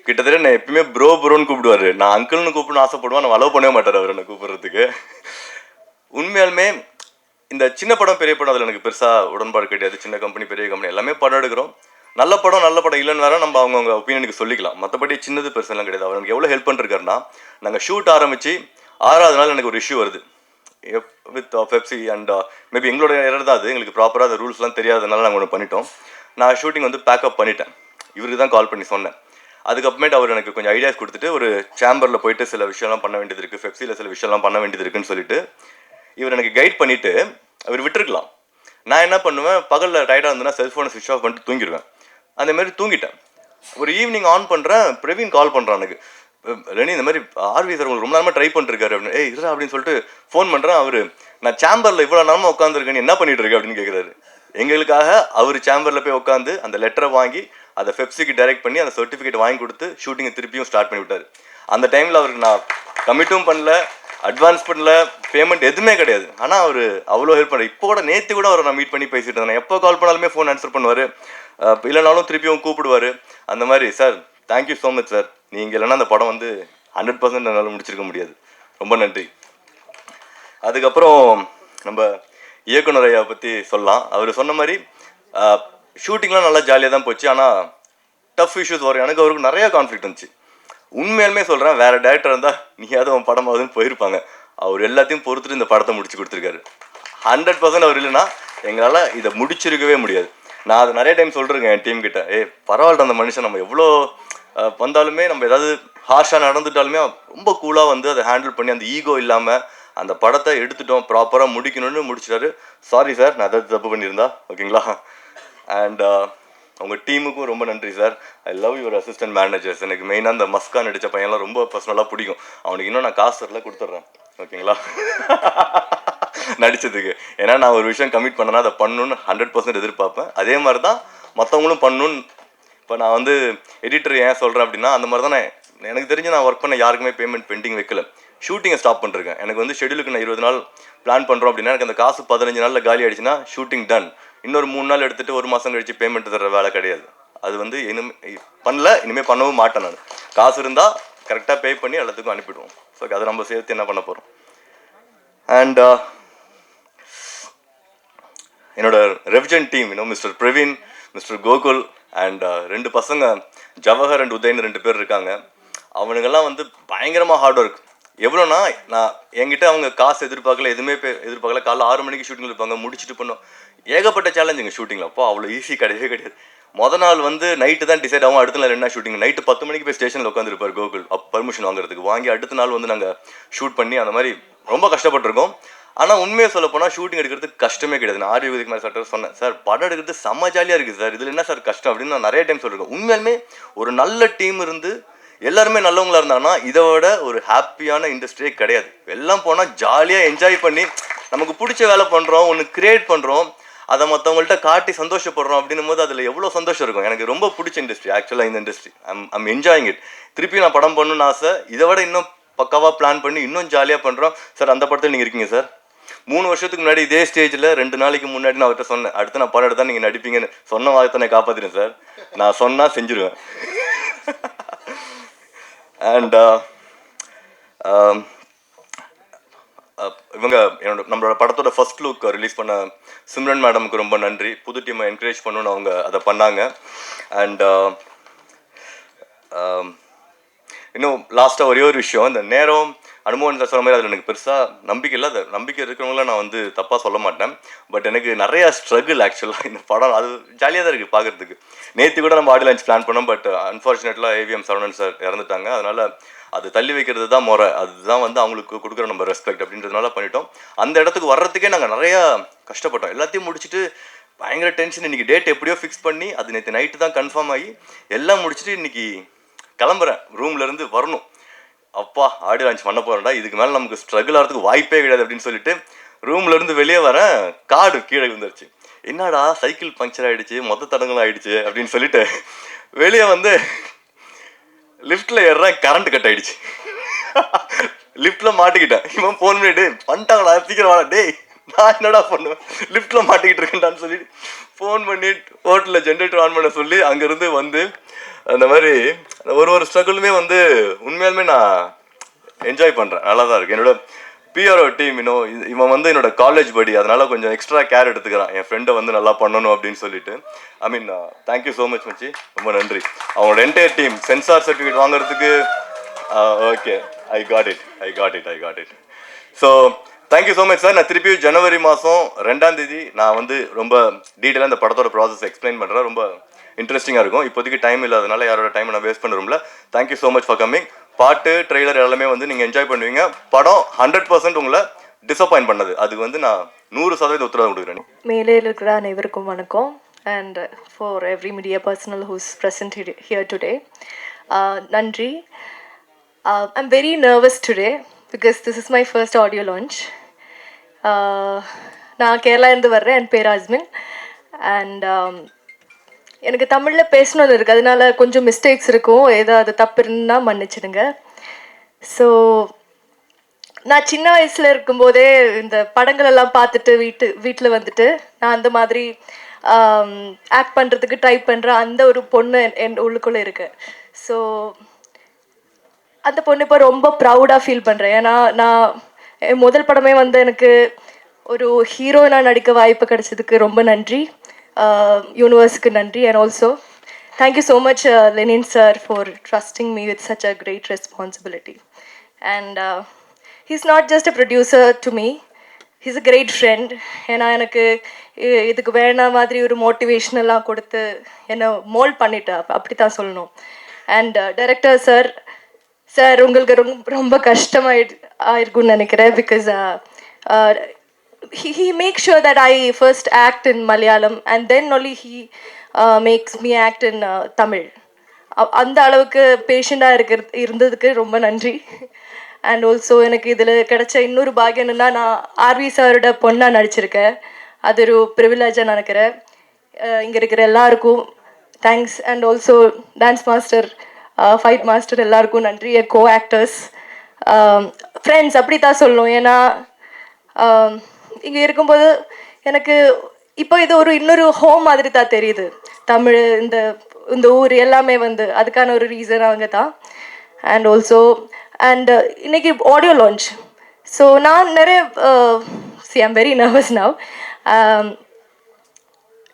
C: கிட்டத்தட்ட நான் எப்பயுமே ப்ரோன்னு கூப்பிடுவார். நான் அங்கிள்னு கூப்பிடணும்னு ஆசைப்படுவேன். நான் அலோவ் பண்ணவே மாட்டார் அவர் என்னை கூப்பிட்றதுக்கு. உண்மையாலுமே இந்த சின்ன படம் பெரிய படம் அதில் எனக்கு பெருசாக உடன்பாடு கிடையாது. சின்ன கம்பெனி பெரிய கம்பெனி எல்லாமே படம் எடுக்கிறோம். நல்ல படம் இல்லைன்னு வேற நம்ம அவங்கவுங்க ஒப்பீனியனுக்கு சொல்லிக்கலாம். மற்றபடி சின்னது பெருசெல்லாம் கிடையாது. அவர் எனக்கு எவ்வளோ ஹெல்ப் பண்ணிருக்காருன்னா, நாங்கள் ஷூட் ஆரம்பித்து 6வது நாள் எனக்கு ஒரு இஷ்யூ வருது வித் பெப்சி. அண்ட் மேபி எங்களோட எரர் தான் அது. எங்களுக்கு ப்ராப்பராக அந்த ரூல்ஸ்லாம் தெரியாததுனால நாங்கள் ஒன்று பண்ணிட்டோம். நான் ஷூட்டிங் வந்து பேக்கப் பண்ணிட்டேன். இவருக்கு தான் கால் பண்ணி சொன்னேன். அதுக்கப்புறமேட்டு அவர் எனக்கு கொஞ்சம் ஐடியாஸ் கொடுத்துட்டு, ஒரு சேம்பரில் போயிட்டு சில விஷயம்லாம் பண்ண வேண்டியது இருக்குது, பெப்சியில் சில விஷயம்லாம் பண்ண வேண்டியது இருக்குன்னு சொல்லிட்டு இவர் எனக்கு கைட் பண்ணிவிட்டு அவர் விட்டுருக்கலாம். நான் என்ன பண்ணுவேன், பகலில் டயர்டாக இருந்தேன்னா செல்ஃபோனை ஸ்விட்ச் ஆஃப் பண்ணிட்டு தூங்கிடுவேன். அந்தமாரி தூங்கிட்டேன். ஒரு ஈவினிங் ஆன் பண்ணுறேன், பிரவீன் கால் பண்ணுறான் எனக்கு. ரெனி இந்த மாதிரி ஆர்வி சார் உங்களுக்கு ரொம்ப நேரமாக ட்ரை பண்ணிருக்காரு அப்படின்னு. ஏய் இருடா அப்படின்னு சொல்லிட்டு ஃபோன் பண்ணுறேன். அவர் நான் சேம்பரில் இவ்வளோ நேரமாக உட்காந்துருக்கேன், என்ன பண்ணிட்டு இருக்க அப்படின்னு கேட்குறாரு. எங்களுக்காக அவர் சேம்பரில் போய் உட்காந்து அந்த லெட்டரை வாங்கி அதை பெப்சிக்கு டைரக்ட் பண்ணி அந்த சர்டிஃபிகேட் வாங்கி கொடுத்து ஷூட்டிங்கை திருப்பியும் ஸ்டார்ட் பண்ணி விட்டார். அந்த டைமில் அவருக்கு நான் கமிட்டும் பண்ணல, அட்வான்ஸ் பண்ணல, பேமெண்ட் எதுவுமே கிடையாது. ஆனால் அவர் அவ்வளோ ஹெல்ப் பண்ணுறாரு. இப்போ கூட நேற்று கூட அவரை நான் மீட் பண்ணி பேசிட்டு இருந்தேன். எப்போ கால் பண்ணாலுமே ஃபோன் ஆன்சர் பண்ணுவார், இல்லைனாலும் திருப்பியும் கூப்பிடுவார். அந்த மாதிரி sir thank you so much sir. நீங்கள் இல்லைன்னா அந்த படம் வந்து 100% என்னால் முடிச்சிருக்க முடியாது. ரொம்ப நன்றி. அதுக்கப்புறம் நம்ம இயக்குனர் ஐயா பற்றி சொல்லலாம். அவர் சொன்ன மாதிரி ஷூட்டிங்லாம் நல்லா ஜாலியாக தான் போச்சு. ஆனால் டஃப் இஷ்யூஸ் வரும். எனக்கு அவருக்கு நிறைய கான்ஃப்ளிக்ட் இருந்துச்சு. உண்மையாலுமே சொல்கிறேன், வேறு டேரக்டர் இருந்தால் நீயாவது அவன் படம் ஆகுதுன்னு போயிருப்பாங்க. அவர் எல்லாத்தையும் பொறுத்துட்டு இந்த படத்தை முடிச்சு கொடுத்துருக்காரு. 100% அவர் இல்லைன்னா எங்களால் இதை முடிச்சிருக்கவே முடியாது. நான் அதை நிறைய டைம் சொல்கிறேங்க என் டீம் கிட்ட. பரவாயில்ல, அந்த மனுஷன் நம்ம எவ்வளோ வந்தாலுமே, நம்ம ஏதாவது ஹார்ஷாக நடந்துட்டாலுமே ரொம்ப கூலாக வந்து அதை ஹேண்டில் பண்ணி அந்த ஈகோ இல்லாமல் அந்த படத்தை எடுத்துட்டோம், ப்ராப்பராக முடிக்கணும்னு முடிச்சிட்டாரு. சாரி சார், நான் ஏதாவது தப்பு பண்ணியிருந்தா ஓகேங்களா. அண்ட் உங்கள் டீமுக்கும் ரொம்ப நன்றி sir. I love your assistant managers. எனக்கு மெயினாக அந்த மஸ்கா நடித்த பையன்லாம் ரொம்ப பர்சனலாக பிடிக்கும். அவனுக்கு இன்னும் நான் காசு வரல கொடுத்துட்றேன் ஓகேங்களா நடித்ததுக்கு. ஏன்னா நான் ஒரு விஷயம் கமிட் பண்ணேன்னா அதை பண்ணணுன்னு 100% எதிர்பார்ப்பேன். அதே மாதிரி தான் மற்றவங்களும் பண்ணணுன்னு. இப்போ நான் வந்து எடிட்டர் ஏன் சொல்கிறேன் அப்படின்னா, அந்த மாதிரி தான் எனக்கு தெரிஞ்சு நான் ஒர்க் பண்ண யாருக்குமே பேமெண்ட் பெண்டிங் வைக்கல. ஷூட்டிங்கை ஸ்டாப் பண்ணிருக்கேன். எனக்கு வந்து ஷெடியூலுக்கு நான் 20 நாள் பிளான் பண்ணுறோம் அப்படின்னா, எனக்கு அந்த காசு 15 நாளில் காலி ஆகிடுச்சுன்னா ஷூட்டிங் டன். இன்னொரு 3 நாள் எடுத்துகிட்டு 1 மாதம் கழிச்சு பேமெண்ட் தர வேலை கிடையாது. அது வந்து பண்ணல, இனிமேல் பண்ணவும் மாட்டேன். நான் காசு இருந்தால் கரெக்டாக பே பண்ணி எல்லாத்துக்கும் அனுப்பிடுவோம். ஸோ அதை நம்ம சேர்த்து என்ன பண்ண போகிறோம். அண்ட் என்னோட revision team mister Praveen, mister Gokul and 2 பசங்க ஜவஹர் அண்ட் உதயன் 2 பேர் இருக்காங்க. அவனுங்கெல்லாம் வந்து பயங்கரமாக ஹார்ட் ஒர்க். எவ்வளோனா, நான் என்கிட்ட அவங்க காசு எதிர்பார்க்கல, எதுவுமே எதிர்பார்க்கல. காலைல 6 மணிக்கு ஷூட்டிங் இருப்பாங்க, முடிச்சுட்டு பண்ணோம். ஏகப்பட்ட சேலஞ்சுங்க ஷூட்டிங்கில். அப்போ அவ்வளோ ஈஸி கிடையாது. மொதல் நாள் வந்து நைட்டு தான் டிசைட் ஆகும் அடுத்த நாள் என்ன ஷூட்டிங். நைட்டு 10 மணிக்கு போய் ஸ்டேஷனில் உட்காந்துருப்பார் கோகுல், பர்மிஷன் வாங்குறதுக்கு. வாங்கி அடுத்த நாள் வந்து நாங்கள் ஷூட் பண்ணி அந்த மாதிரி ரொம்ப கஷ்டப்பட்டிருக்கோம். ஆனால் உண்மையை சொல்ல போனால் ஷூட்டிங் எடுக்கிறதுக்கு கஷ்டமே கிடையாது. நான் ஆர்வி உதயகுமார் சார் சொன்னேன், சார் படம் எடுக்கிறது செம்ம ஜாலியாக இருக்குது சார், இதில் என்ன சார் கஷ்டம் அப்படின்னு நான் நிறைய டைம் சொல்லியிருக்கேன். உண்மையாலுமே ஒரு நல்ல டீம் இருந்து எல்லாருமே நல்லவங்களா இருந்தாங்கன்னா இதோட ஒரு ஹாப்பியான இண்டஸ்ட்ரியே கிடையாது. எல்லாம் போனால் ஜாலியாக என்ஜாய் பண்ணி நமக்கு பிடிச்ச வேலை பண்ணுறோம், ஒன்று கிரியேட் பண்ணுறோம். அதை மற்றவங்கள்ட்ட காட்டி சந்தோஷப்படுறோம் அப்படின்னும் போது அதில் எவ்வளோ சந்தோஷம் இருக்கும். எனக்கு ரொம்ப பிடிச்ச இண்டஸ்ட்ரி ஆக்சுவலாக இந்த இண்டஸ்ட்ரி. I'm enjoying it. திருப்பி நான் படம் பண்ணணும்னு ஆசை. இதை விட இன்னும் பக்காவாக பிளான் பண்ணி இன்னும் ஜாலியாக பண்ணுறோம் சார். அந்த படத்தில் நீங்கள் இருக்கீங்க சார். 3 வருஷத்துக்கு முன்னாடி இதே ஸ்டேஜில் 2 நாளைக்கு முன்னாடி நான் அவர்கிட்ட சொன்னேன், அடுத்து நான் படம் எடுத்தா நீங்கள் நடிப்பீங்கன்னு. சொன்ன வார்த்தை நான் காப்பாற்றினேன் சார். நான் சொன்னால் செஞ்சுருவேன். அண்ட் இவங்க நம்மளோட படத்தோட ஃபர்ஸ்ட் லுக் ரிலீஸ் பண்ண சிம்ரன் மேடமுக்கு ரொம்ப நன்றி. புது டீமை என்கரேஜ் பண்ணணும்னு அவங்க அதை பண்ணாங்க. அண்ட் இன்னும் லாஸ்ட்டாக ஒரே ஒரு விஷயம், இந்த நேரம் அனுபவம் சொல்கிற மாதிரி அதில் எனக்கு பெருசாக நம்பிக்கை இல்லை. அது நம்பிக்கை இருக்கிறவங்கள நான் வந்து தப்பாக சொல்ல மாட்டேன். பட் எனக்கு நிறையா ஸ்ட்ரகிள் ஆக்சுவலாக இந்த படம். அது ஜாலியாக தான் இருக்குது பார்க்குறதுக்கு. நேற்று கூட நம்ம ஆடியோ லான்ச் பிளான் பண்ணோம். பட் அன்ஃபார்ச்சுனேட்லாம் ஏவிஎம் சரவணன் சார் இறந்துட்டாங்க. அதனால் அது தள்ளி வைக்கிறது தான் முறை. அதுதான் வந்து அவங்களுக்கு கொடுக்குற நம்ம ரெஸ்பெக்ட் அப்படின்றதுனால பண்ணிட்டோம். அந்த இடத்துக்கு வர்றதுக்கே நாங்கள் நிறையா கஷ்டப்பட்டோம். எல்லாத்தையும் முடிச்சுட்டு பயங்கர டென்ஷன். இன்றைக்கி டேட் எப்படியோ ஃபிக்ஸ் பண்ணி அது நேற்று நைட்டு தான் கன்ஃபார்ம் ஆகி எல்லாம் முடிச்சுட்டு இன்றைக்கி கிளம்புறேன். ரூம்லேருந்து வரணும். அப்பா ஆடியோ லான்ச் பண்ண போகிறேன்டா, இதுக்கு மேலே நமக்கு ஸ்ட்ரகிள் ஆகிறதுக்கு வாய்ப்பே கிடையாது அப்படின்னு சொல்லிட்டு ரூம்லேருந்து வெளியே வரேன். கார்டு கீழே விழுந்துருச்சு. என்னடா சைக்கிள் பங்க்சர் ஆகிடுச்சு, மொத்த தடங்களும் ஆகிடுச்சு அப்படின்னு சொல்லிட்டு வெளியே வந்து லிஃப்ட்டில் ஏறுறேன். கரண்ட் கட் ஆகிடுச்சு. லிஃப்ட்டில் மாட்டிக்கிட்டேன். இவன் ஃபோன் பண்ணிட்டு பண்ணிட்டாங்களா சீக்கிரம் வாடா டேய், நான் என்னடா பண்ணுவேன் லிஃப்ட்டில் மாட்டிக்கிட்டு இருக்கேன்டான்னு சொல்லிட்டு ஃபோன் பண்ணிட்டு ஹோட்டலில் ஜென்ரேட்டர் ஆன் பண்ண சொல்லி அங்கேருந்து வந்து அந்த மாதிரி ஒரு ஸ்ட்ரகிளுமே வந்து உண்மையாலுமே நான் என்ஜாய் பண்ணுறேன். நல்லா தான் இருக்குது. என்னோட பிஆர்ஓ டீம் இவன் வந்து என்னோட காலேஜ் படி, அதனால கொஞ்சம் எக்ஸ்ட்ரா கேர் எடுத்துக்கிறான் என் ஃப்ரெண்டை வந்து நல்லா பண்ணணும் அப்படின்னு சொல்லிட்டு. ஐ மீன் தேங்க்யூ ஸோ மச் மச்சி, ரொம்ப நன்றி. அவங்களோட என்டையர் டீம் சென்சார் சர்டிஃபிகேட் வாங்குறதுக்கு okay I got it. So thank you so much sir. நான் திருப்பி ஜனவரி மாதம் 2ஆம் தேதி நான் வந்து ரொம்ப டீட்டெயிலாக இந்த படத்தோட ப்ராசஸ் எக்ஸ்பிளைன் பண்ணுறேன். ரொம்ப இன்ட்ரெஸ்டிங்காக இருக்கும். இப்போதைக்கு டைம் இல்லாதனால யாரோட டைம் நான் வேஸ்ட் பண்ணுறோம்ல. Thank you so much for coming. பாட்டு ட்ரெய்லர் எல்லாமே வந்து நீங்கள் என்ஜாய் பண்ணுவீங்க. படம் 100% உங்களை டிசப்பாயின்ட் பண்ணது அதுக்கு வந்து நான் 100% உத்தரவாதம் கொடுக்குறேன்.
D: மேலே இருக்கிற அனைவருக்கும் வணக்கம். And for every media personal who's present here today, நன்றி. I'm very nervous today because this is my first audio launch. நான் கேரளாலேருந்து வர்றேன். என் பேர் அஸ்மின். அண்ட் எனக்கு தமிழில் பேசணும்னு இருக்குது. அதனால கொஞ்சம் மிஸ்டேக்ஸ் இருக்கும். ஏதாவது தப்பு இருந்தால் மன்னிச்சிடுங்க. ஸோ நான் சின்ன வயசில் இருக்கும்போதே இந்த படங்கள் எல்லாம் பார்த்துட்டு வீட்டில் வந்துட்டு நான் அந்த மாதிரி ஆக்ட் பண்ணுறதுக்கு ட்ரை பண்ணுற அந்த ஒரு பொண்ணு என் உள்ளுக்குள்ளே இருக்கு. ஸோ அந்த பொண்ணு இப்போ ரொம்ப ப்ரௌடாக ஃபீல் பண்ணுறேன். ஏன்னா நான் என் முதல் படமே வந்து எனக்கு ஒரு ஹீரோயினாக நடிக்க வாய்ப்பு கிடைச்சதுக்கு ரொம்ப நன்றி. யூனிவர்ஸுக்கு நன்றி. And also thank you so much Lenin sir for trusting me with such a great responsibility. And he's not just a producer to me, he's a great friend. ஏன்னா எனக்கு இதுக்கு வேணா மாதிரி ஒரு மோட்டிவேஷனெல்லாம் கொடுத்து என்னை மோல்ட் பண்ணிட்டா, அப்படி தான் சொல்லணும். அண்ட் டைரக்டர் சார் உங்களுக்கு ரொம்ப கஷ்டமாயிருக்கும்னு நினைக்கிறேன். Because he makes sure that I first act in Malayalam and then only he makes me act in Tamil. அந்த அளவுக்கு பேஷண்டாக இருந்ததுக்கு ரொம்ப நன்றி. அண்ட் ஆல்சோ எனக்கு இதில் கிடைச்ச இன்னொரு பாக்கியம் என்னென்னா, நான் ஆர்வி சாரோட பொண்ணாக நடிச்சிருக்கேன். அது ஒரு ப்ரிவிலேஜாக நினைக்கிறேன். இங்கே இருக்கிற எல்லாருக்கும் thanks. And also dance master, fight master எல்லாருக்கும் நன்றி. என் கோ ஆக்டர்ஸ், ஃப்ரெண்ட்ஸ் அப்படி தான் சொல்லணும். ஏன்னா இங்கே இருக்கும்போது எனக்கு இப்போ இது இன்னொரு ஹோம் மாதிரி தான் தெரியுது. தமிழ் இந்த ஊர் எல்லாமே வந்து அதுக்கான ஒரு ரீசன் அவங்க தான். அண்ட் ஆல்சோ இன்னைக்கு ஆடியோ லான்ச். ஸோ நான் நிறைய ஐம் வெரி நர்வஸ் நவ்.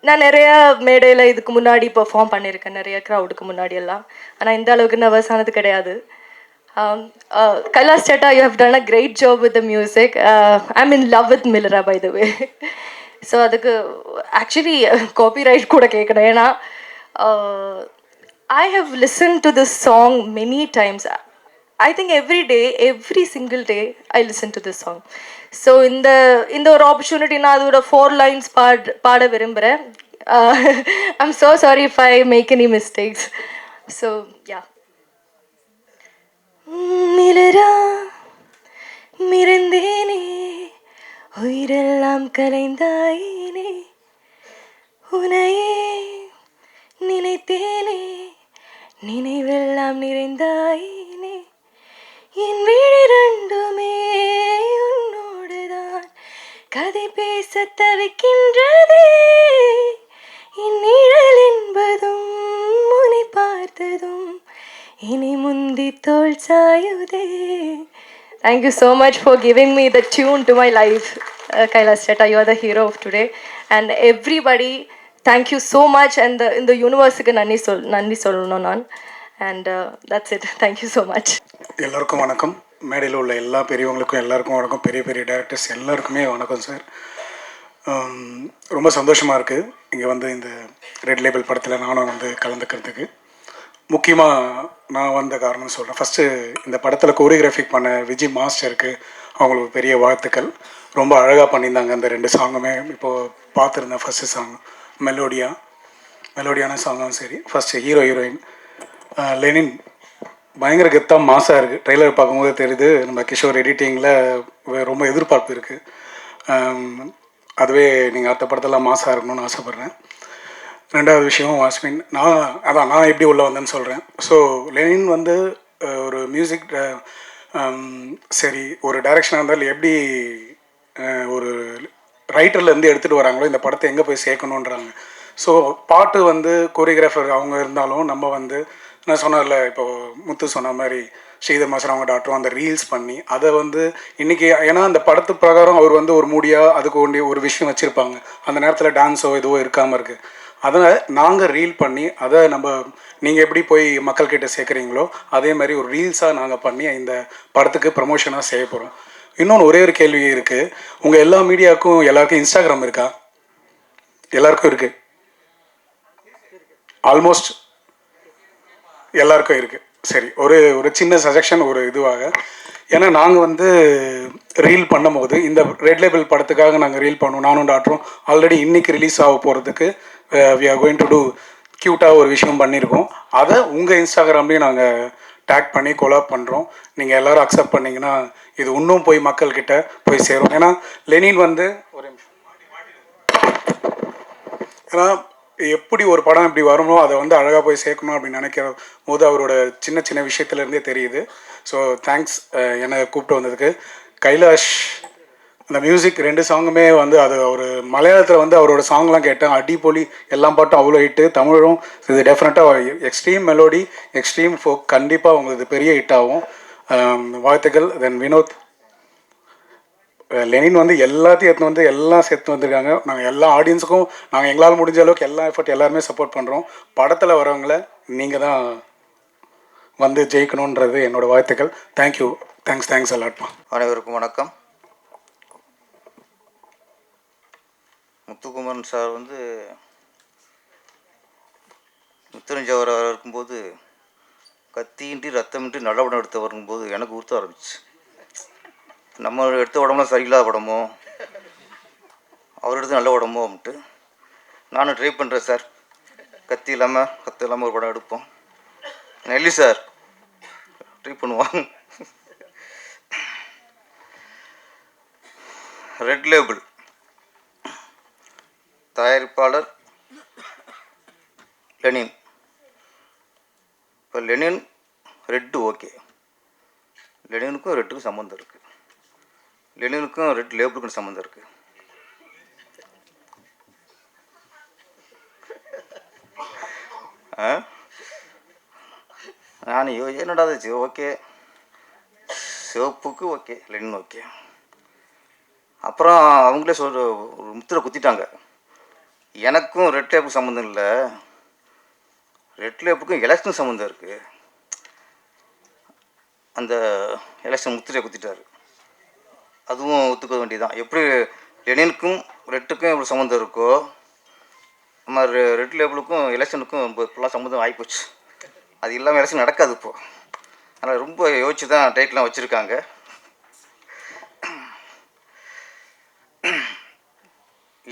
D: நான் நிறையா மேடையில் இதுக்கு முன்னாடி பெர்ஃபார்ம் பண்ணியிருக்கேன், நிறைய க்ரௌடுக்கு முன்னாடியெல்லாம். ஆனால் இந்த அளவுக்கு நர்வஸ் ஆனது கிடையாது. Kailash Chetta, you have done a great job with the music. I'm in love with Millera, by the way. So அதுக்கு ஆக்சுவலி காப்பிரைட் கூட கேட்கணும். ஏன்னா I have listened to this song many times. I think every single day I listen to this song. So இந்த ஒரு opportunity நான் அதோட 4 lines பாட விரும்புகிறேன். I'm so sorry if I make any mistakes. So yeah. மிலரா மிரந்தேனே உயிரெல்லாம் கலைந்தாயினே உனையே நினைத்தேனே நினைவெல்லாம் நிறைந்தாயினே என் விழிரண்டுமே உன்னோடுதான் கதை பேச தவிக்கின்றதே என் நிழல் என்பதும் உன்னை பார்த்ததும் இனி முந்தி தோல் சாயுதே. Thank you so much for giving me the tune to my life, Kailas Chetta. You are the hero of today, and everybody, thank you so much. And in the universe, nandi solno nan, and that's it. Thank you so much.
E: எல்லாருக்கும் வணக்கம். மேடையில் உள்ள எல்லா பெரியவங்களுக்கும் எல்லாருக்கும் வணக்கம். பெரிய பெரிய டேரக்டர்ஸ் எல்லாருக்குமே வணக்கம் சார். ரொம்ப சந்தோஷமாக இருக்குது இங்கே வந்து இந்த ரெட் லேபிள் படத்தில் நானும் வந்து கலந்துக்கிறதுக்கு. முக்கியமாக நான் வந்த காரணம் சொல்கிறேன். ஃபஸ்ட்டு இந்த படத்தில் கோரியோகிராஃபிக் பண்ண விஜய் மாஸ்டருக்கு அவங்களுக்கு பெரிய வாழ்த்துக்கள். ரொம்ப அழகாக பண்ணியிருந்தாங்க அந்த 2 சாங்குமே. இப்போது பார்த்துருந்தேன். ஃபஸ்ட்டு சாங் மெலோடியான சாங்கும் சரி. ஃபஸ்ட்டு ஹீரோயின் லெனின் பயங்கர கெத்தாக மாசாக இருக்குது. ட்ரெய்லர் பார்க்கும்போது தெரியுது. நம்ம கிஷோர் எடிட்டிங்கில் ரொம்ப எதிர்பார்ப்பு இருக்குது. அதுவே நீங்கள் அடுத்த படத்தெல்லாம் மாசாக இருக்கணும்னு ஆசைப்பட்றேன். 2வது விஷயம் வாஸ்மின், நான் எப்படி உள்ளே வந்தேன்னு சொல்கிறேன். ஸோ லெனின் வந்து ஒரு மியூசிக் சரி ஒரு டைரக்ஷனாக இருந்தாலும் எப்படி ஒரு ரைட்டர்லேருந்து எடுத்துகிட்டு வராங்களோ இந்த படத்தை எங்கே போய் சேர்க்கணுன்றாங்க. ஸோ பாட்டு வந்து கோரியோகிராஃபர் அவங்க இருந்தாலும் நம்ம வந்து நான் சொன்னதில்ல, இப்போது முத்து சொன்ன மாதிரி ஸ்ரீதர் மாஸ்டர் அவங்க டாக்டரும் அந்த ரீல்ஸ் பண்ணி அதை வந்து இன்றைக்கி, ஏன்னா அந்த படத்து பிரகாரம் அவர் வந்து ஒரு மூடியாக அதுக்கு வேண்டிய ஒரு விஷயம் வச்சுருப்பாங்க. அந்த நேரத்தில் டான்ஸோ எதுவோ இருக்காமல் இருக்குது. அதனால் நாங்கள் ரீல் பண்ணி அதை நம்ம நீங்கள் எப்படி போய் மக்கள்கிட்ட சேர்க்குறீங்களோ அதே மாதிரி ஒரு ரீல்ஸாக நாங்கள் பண்ணி இந்த படத்துக்கு ப்ரமோஷனாக செய்ய போகிறோம். இன்னொன்று ஒரே ஒரு கேள்வி இருக்குது. உங்கள் எல்லா மீடியாவுக்கும் எல்லாருக்கும் இன்ஸ்டாகிராம் இருக்கா? எல்லாருக்கும் இருக்குது. ஆல்மோஸ்ட் எல்லாருக்கும் இருக்குது. சரி, ஒரு சின்ன சஜஷன் ஒரு இதுவாக, ஏன்னா நாங்கள் வந்து ரீல் பண்ணும்போது இந்த ரெட் லேபிள் படத்துக்காக நாங்கள் ரீல் பண்ணுவோம். நானும் டாக்டரும் ஆல்ரெடி இன்றைக்கி ரிலீஸ் ஆக போகிறதுக்கு we are going to do க்யூட்டாக ஒரு விஷயம் பண்ணியிருக்கோம். அதை உங்கள் இன்ஸ்டாகிராம்லேயும் நாங்கள் டேக் பண்ணி கொலாப் பண்ணுறோம். நீங்கள் எல்லோரும் அக்செப்ட் பண்ணிங்கன்னா இது இன்னும் போய் மக்கள்கிட்ட போய் சேரும். ஏன்னா லெனின் வந்து ஏன்னா எப்படி ஒரு படம் இப்படி வரணும் அதை வந்து அழகாக போய் சேர்க்கணும் அப்படின்னு நினைக்கிற போது அவரோட சின்ன சின்ன விஷயத்துலேருந்தே தெரியுது. ஸோ தேங்க்ஸ் என்னை கூப்பிட்டு வந்ததுக்கு. கைலாஷ் அந்த மியூசிக் 2 சாங்குமே வந்து அது ஒரு மலையாளத்தில் வந்து அவரோட சாங்லாம் கேட்டேன். அடிப்பொலி, எல்லா பாட்டும் அவ்வளோ ஹிட்டு. தமிழும் இது டெஃபினட்டாக எக்ஸ்ட்ரீம் மெலோடி, எக்ஸ்ட்ரீம் ஃபோக். கண்டிப்பாக உங்களுக்கு பெரிய ஹிட் ஆகும். வாழ்த்துக்கள். தென் வினோத், லெனின் வந்து எல்லாத்தையும் எடுத்து வந்து எல்லாம் சேர்த்து வந்திருக்காங்க. நாங்கள் எல்லா ஆடியன்ஸுக்கும் நாங்கள் எங்களால் முடிஞ்ச அளவுக்கு எல்லா எஃபர்ட் எல்லாருமே சப்போர்ட் பண்ணுறோம். படத்தில் வரவங்கள நீங்கள் தான் வந்து ஜெயிக்கணுன்றது என்னோடய வாழ்த்துக்கள். தேங்க்யூ. தேங்க்ஸ் அலாட்மா.
F: அனைவருக்கும் வணக்கம். முத்துக்குமரன் சார் வந்து முத்துரஞ்சவர் இருக்கும்போது கத்தியின்றி ரத்தமின்றி நல்ல படம் எடுத்து வரும்போது எனக்கு உறுத்த ஆரம்பிச்சு. நம்ம எடுத்த உடம்புலாம் சரியில்லாத படமோ, அவர் எடுத்து நல்ல உடம்போ அப்படின்ட்டு நானும் ட்ரை பண்ணுறேன் சார். கத்தி இல்லாமல் ஒரு படம் எடுப்போம். நெல்லி சார் ட்ரை பண்ணுவாங்க. ரெட் லேபிள் தயாரிப்பாளர் லெனின். இப்போ லெனின் ரெட்டு ஓகே, லெனினுக்கும் ரெட்டுக்கும் சம்மந்தம் இருக்குது. லெனினுக்கும் ரெட் லேபிளுக்கும் சம்மந்தம் இருக்குது. நான் என்னடா ஓகே, சிவப்புக்கு ஓகே, லெனின் ஓகே. அப்புறம் அவங்களே ஒரு முத்திரை குத்திட்டாங்க. எனக்கும் ரெட் லேப்புக்கும் சம்மந்தம் இல்லை, ரெட் லேப்புக்கும் எலெக்ஷன் சம்மந்தம் இருக்குது. அந்த எலெக்ஷன் முத்திரையை குத்திட்டாரு. அதுவும் ஒத்துக்க வேண்டியதான். எப்படி லெனினுக்கும் ரெட்டுக்கும் எப்படி சம்மந்தம் இருக்கோ, நம்ம ரெட் லேபிளுக்கும் எலெக்ஷனுக்கும் இப்போலாம் சம்மந்தம் ஆகிப்போச்சு. அது இல்லாமல் எலெக்ஷன் நடக்காது இப்போது. அதனால் ரொம்ப யோசிச்சு தான் டைட்லாம் வச்சுருக்காங்க.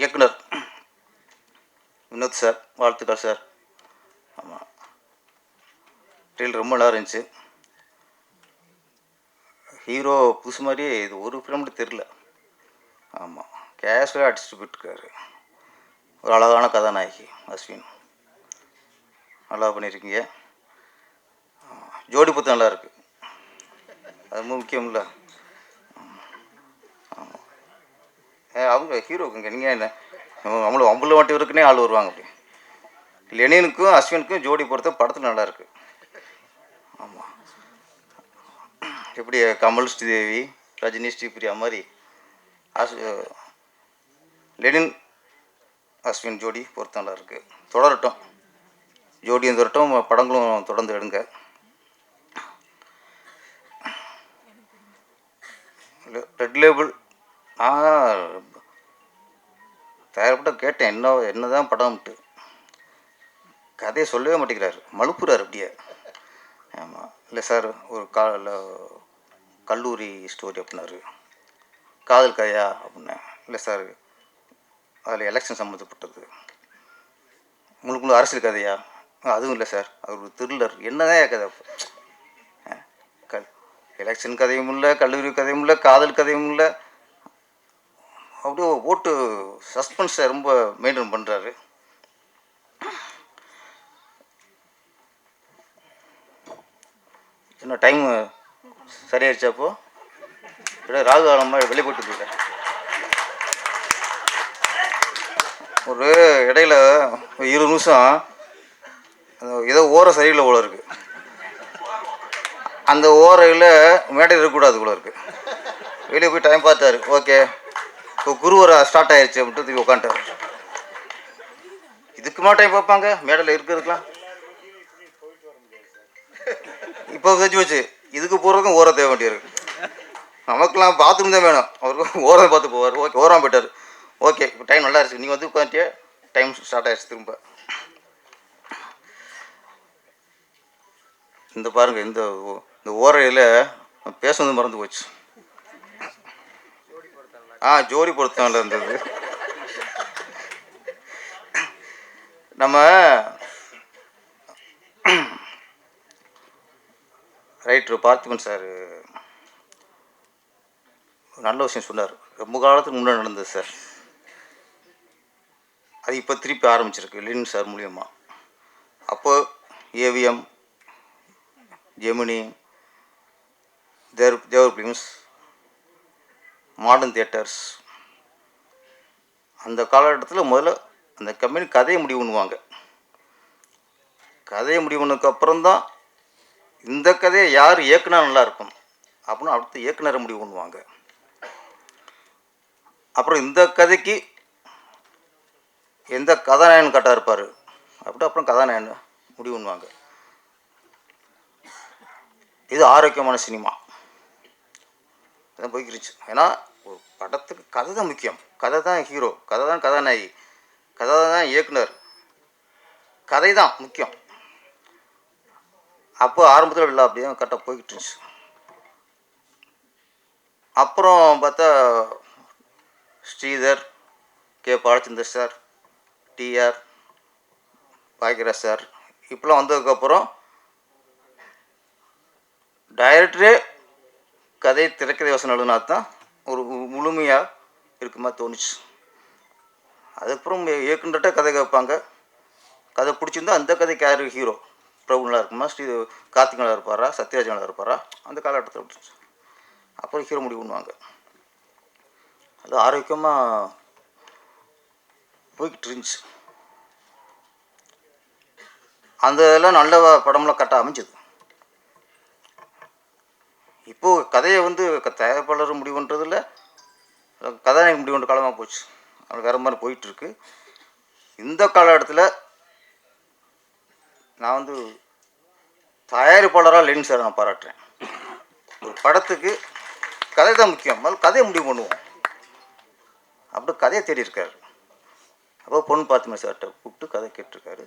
F: இயக்குனர் வினோத் சார், வாழ்த்துக்கள் சார். ஆமாம், ட்ரெயில் ரொம்ப நல்லா இருந்துச்சு. ஹீரோ புதுசு மாதிரியே இது ஒரு ஃபிலிம்னு தெரில. ஆமாம், கேஷுவலாக அடிச்சுட்டு போயிட்டுருக்காரு. ஒரு அழகான கதாநாயகி அஸ்வின், நல்லா பண்ணியிருக்கீங்க. ஜோடி பத்து நல்லா இருக்குது, அது ரொம்ப முக்கியம்ல. அவங்க ஹீரோக்குங்க, நீங்கள் என்ன நம்மளும் அம்புல வாட்டி இருக்குன்னே ஆள் வருவாங்க. அப்படி லெனினுக்கும் அஸ்வினுக்கும் ஜோடி பொறுத்த படத்தில் நல்லா இருக்கு. ஆமாம், எப்படி கமல் ஸ்ரீதேவி ரஜினி ஸ்ரீபிரியா மாதிரி லெனின் அஸ்வின் ஜோடி பொறுத்த நல்லா இருக்கு. தொடரட்டும், ஜோடியும் தொடரட்டும், படங்களும் தொடர்ந்து எடுங்க. ரெட் லேபிள் தயாரிப்பட்ட கேட்டேன், என்ன தான் படம்ட்டு. கதையை சொல்லவே மாட்டேங்கிறாரு, மழுப்புறாரு அப்படியே. ஆமாம், இல்லை சார் ஒரு கல்லூரி ஸ்டோரி அப்படின்னாரு. காதல் கதையா அப்படின்னேன். இல்லை சார் அதில் எலெக்ஷன் சம்மந்தப்பட்டது. முழுக்க அரசியல் கதையா? அதுவும் இல்லை சார், அது ஒரு த்ரில்லர். என்னதான் கதை? எலெக்ஷன் கதையும் இல்லை, கல்லூரி கதையும் இல்லை, காதல் கதையும் இல்லை. அப்படியே ஓட்டு சஸ்பென்ஸை ரொம்ப மெயின்டைன் பண்ணுறாரு. என்ன டைம் சரியாயிருச்சாப்போ? விட ராகு காலமாக வெளியே போட்டு போயிட்டேன். ஒரு இடையில 20 நிமிஷம் ஏதோ ஓர சரியில்லை போல இருக்கு. அந்த ஓரையில் மேடை இருக்கக்கூடாது போல இருக்கு. வெளியே போய் டைம் பார்த்தாரு. ஓகே, இப்போ குருவரை ஸ்டார்ட் ஆயிடுச்சு அப்படின்ட்டு தூக்கி உட்காந்துட்டார். இதுக்குமா டைம் பார்ப்பாங்க மேடையில் இருக்கிறதுக்கெலாம்? இப்போ வச்சு வச்சு இதுக்கு போகிறதுக்கும் ஓரம் தேவை வேண்டியிருக்கு. நமக்குலாம் பாத்ரூம் தான் வேணும், அவருக்கு ஓரம் பார்த்து போவார். ஓகே, ஓரம் போயிட்டார். ஓகே, இப்போ டைம் நல்லா இருக்குது, நீங்கள் வந்து உட்காந்துட்டே டைம் ஸ்டார்ட் ஆயிடுச்சு திரும்ப. இந்த பாருங்கள், இந்த ஓரையில் பேசுனது மறந்து போச்சு. ஜோடி பொருத்தம்ல இருந்தது. நம்ம ரைட்ரு பார்த்திபன் சார் நல்ல விஷயம் சொன்னார். ரொம்ப காலத்துக்கு முன்னாடி நடந்தது சார், அது இப்போ திருப்பி ஆரம்பிச்சிருக்கு லெனின் சார் மூலியமாக. அப்போ ஏவிஎம், ஜெமினி, தேவர் ஃபிலிம்ஸ், மாடர்ன் தியேட்டர்ஸ், அந்த காலகட்டத்தில் முதல்ல அந்த கம்பெனி கதையை முடிவு பண்ணுவாங்க. கதையை முடிவு பண்ணதுக்கப்புறம்தான் இந்த கதையை யார் இயக்குனா நல்லாயிருக்கும் அப்படின்னு அடுத்த இயக்குனரை முடிவு பண்ணுவாங்க. அப்புறம் இந்த கதைக்கு எந்த கதாநாயகன் கரெக்டாக இருப்பார் அப்படி அப்புறம் கதாநாயகன் முடிவு பண்ணுவாங்க. இது ஆரோக்கியமான சினிமா அதான் போய்க்கிருச்சு. ஏன்னா ஒரு படத்துக்கு கதை தான் முக்கியம், கதை தான் ஹீரோ, கதை தான் கதாநாயகி, கதை தான் இயக்குனர், கதை தான் முக்கியம். அப்போ ஆரம்பத்தில் இல்லை, அப்படியே கரெக்டாக போய்கிட்டு இருந்துச்சு. அப்புறம் பார்த்தா Sridhar, K Balachander sir, TR Bhagyaraj sir இப்போலாம் வந்ததுக்கப்புறம் டைரக்டரே கதை திரைக்கதை வசனம் எழுதுனா தான் ஒரு முழுமையாக இருக்குமா தோணுச்சு. அதுக்கப்புறம் இயக்குனர்கிட்ட கதை கேட்பாங்க, கதை பிடிச்சிருந்தா அந்த கதைக்கு யார் ஹீரோ, பிரபு நல்லா இருக்குமா, கார்த்திக் நல்லா இருப்பாரா, சத்யராஜ் நல்லா இருப்பாரா, அந்த காலகட்டத்தில் விட்டுருச்சு. அப்புறம் ஹீரோ முடிவு பண்ணுவாங்க. அது ஆரோக்கியமாக போய்கிட்டு இருந்துச்சு. அந்த இதெல்லாம் நல்ல படம்லாம் கரெக்டாக அமைஞ்சது. இப்போது கதையை வந்து தயாரிப்பாளர் முடிவு பண்ணுறதில்ல, கதாநாயகன் முடிவு பண்ணுற காலமாக போச்சு. அது வேறு மாதிரி போயிட்டுருக்கு. இந்த காலகட்டத்தில் நான் வந்து தயாரிப்பாளராக லெனின் சார் நான் பாராட்டுறேன். ஒரு படத்துக்கு கதை தான் முக்கியம், முதல்ல கதையை முடிவு பண்ணுவோம். அப்படி கதையை தேடி இருக்காரு. அப்போ பொண்ணு பார்த்துமே சார்கிட்ட கூப்பிட்டு கதை கேட்டிருக்காரு.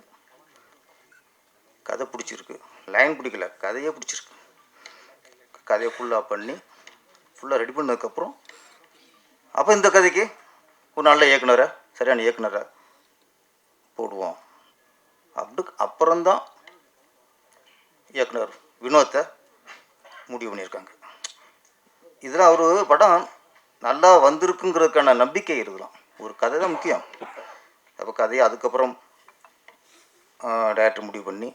F: கதை பிடிச்சிருக்கு, லைன் பிடிக்கல, கதையே பிடிச்சிருக்கு. கதையை ஃபுல்லாக பண்ணி ஃபுல்லாக ரெடி பண்ணதுக்கப்புறம் அப்போ இந்த கதைக்கு ஒரு நல்ல இயக்குனரை, சரியான இயக்குனரை போடுவோம். அப்புறம்தான் இயக்குனர் வினோத்தை முடிவு பண்ணியிருக்காங்க. இதெல்லாம் ஒரு படம் நல்லா வந்திருக்குங்கிறதுக்கான நம்பிக்கை இருக்கலாம். ஒரு கதை தான் முக்கியம், அப்போ கதையை அதுக்கப்புறம் டேரக்டர் முடிவு பண்ணி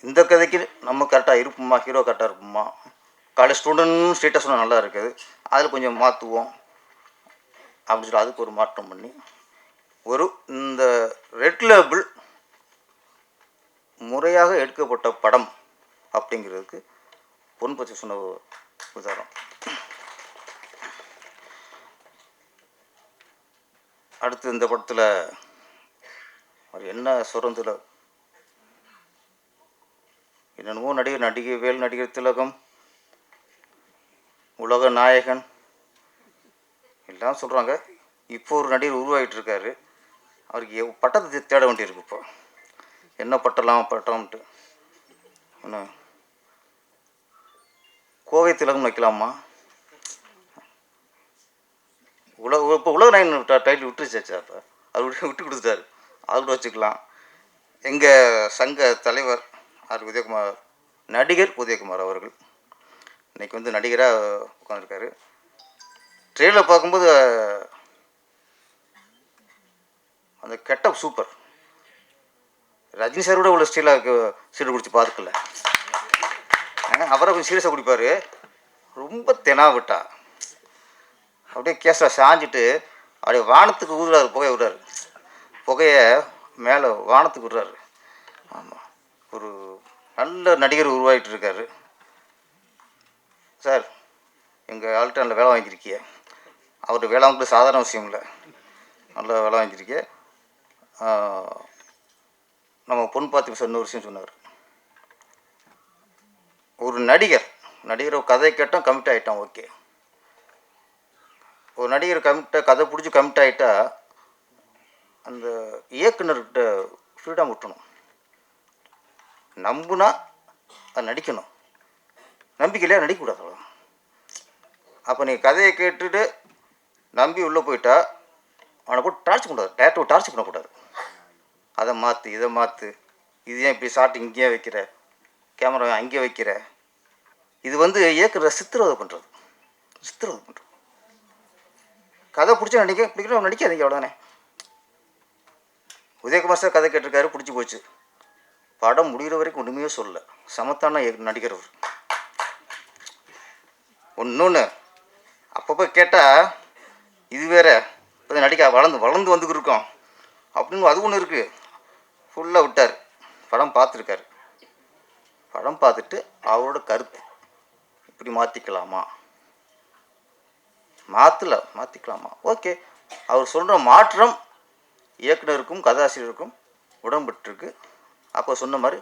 F: இந்த கதைக்கு நம்ம கரெக்டாக இருப்போமா, ஹீரோ கரெக்டாக இருப்போமா, காலேஜ் ஸ்டூடெண்ட் ஸ்டேட்டஸ் சொன்னால் நல்லா இருக்குது, அதில் கொஞ்சம் மாற்றுவோம் அப்படின்னு சொல்லி அதுக்கு ஒரு மாற்றம் பண்ணி இந்த ரெட் லேபிள் முறையாக எடுக்கப்பட்ட படம் அப்படிங்கிறதுக்கு பொன் பற்றி சொன்ன உதாரணம். அடுத்து இந்த படத்தில் அவர் என்ன சொல்கிறதுல என்னென்னமோ நடிகர் திலகம், உலக நாயகன் எல்லாம் சொல்கிறாங்க. இப்போ ஒரு நடிகர் உருவாகிட்டு இருக்காரு. அவருக்கு பட்டத்தை தேட வேண்டியிருக்கு. இப்போ என்ன பட்டம்ன்ட்டு என்ன கோவை திலகம் வைக்கலாமா? இப்போ உலக நாயகன் டைட்டில் விட்டுருச்சாச்சா? அப்போ அவர் விட்டு கொடுத்துட்டாரு. அது கூட வச்சுக்கலாம். எங்கள் சங்க தலைவர் உதயகுமார், நடிகர் உதயகுமார் அவர்கள் இன்றைக்கி வந்து நடிகராக உட்காந்துருக்காரு. ட்ரெயிலர் பார்க்கும்போது அந்த கெட்டப் சூப்பர். ரஜினி சார் கூட இவ்வளோ ஸ்டீலாக சீடு குடிச்சு பார்த்துக்கல. அவரை கொஞ்சம் சீரியஸாக குடிப்பார். ரொம்ப தெனாவிட்டா அப்படியே கேஸில் சாஞ்சிட்டு அப்படியே வானத்துக்கு ஊதுறாரு, புகையை விடுறாரு. புகையை மேலே வானத்துக்கு விடுறாரு. ஆமாம், ஒரு நல்ல நடிகர் உருவாகிட்டு இருக்காரு. சார், எங்கள் ஆள்கிட்ட நல்ல வேலை வாங்கியிருக்கிய. அவர்கிட்ட வேலை வாங்கிட்டு சாதாரண விஷயம் இல்லை, நல்ல வேலை வாங்கியிருக்கிய. நம்ம பொன் பார்த்து இன்னொரு விஷயம் சொன்னார். ஒரு நடிகர் கதை கேட்டால் கமிட் ஆகிட்டான், ஓகே. ஒரு நடிகர் கதை பிடிச்சி கமிட் ஆகிட்டா அந்த இயக்குனர்கிட்ட ஃப்ரீடம் விட்டணும். நம்புனா அது நடிக்கணும், நம்பிக்கையிலே நடிக்கக்கூடாது. அப்போ நீங்கள் கதையை கேட்டுட்டு நம்பி உள்ளே போயிட்டா அவனை போட்டு டார்ச் பண்ணக்கூடாது, டேரக்டர் டார்ச் பண்ணக்கூடாது. அதை மாற்று, இதை மாற்று, இது ஏன் இப்படி ஷார்ட் இங்கேயே வைக்கிற, கேமரா அங்கேயே வைக்கிற, இது வந்து இயக்குற சித்திரவதை பண்ணுறது. கதை பிடிச்சா பிடிக்கணும், நடிக்காதீங்க, அவ்வளோதானே. உதயகுமார் சார் கதை கேட்டிருக்காரு, பிடிச்சி போச்சு. படம் முடிகிற வரைக்கும் ஒன்றுமே சொல்லலை. சமத்தான நடிகர் அவர். ஒன்று அப்பப்போ கேட்டால் இது வேற இப்போ நடிக்க வளர்ந்து வந்துக்கிருக்கோம் அப்படின்னு அது ஒன்று இருக்குது. ஃபுல்லாக விட்டார். படம் பார்த்துருக்காரு. படம் பார்த்துட்டு அவரோட கருத்து இப்படி மாற்றிக்கலாமா, ஓகே. அவர் சொல்கிற மாற்றம் இயக்குனருக்கும் கதாசிரியருக்கும் உடம்பட்டுருக்கு. அப்போ சொன்ன மாதிரி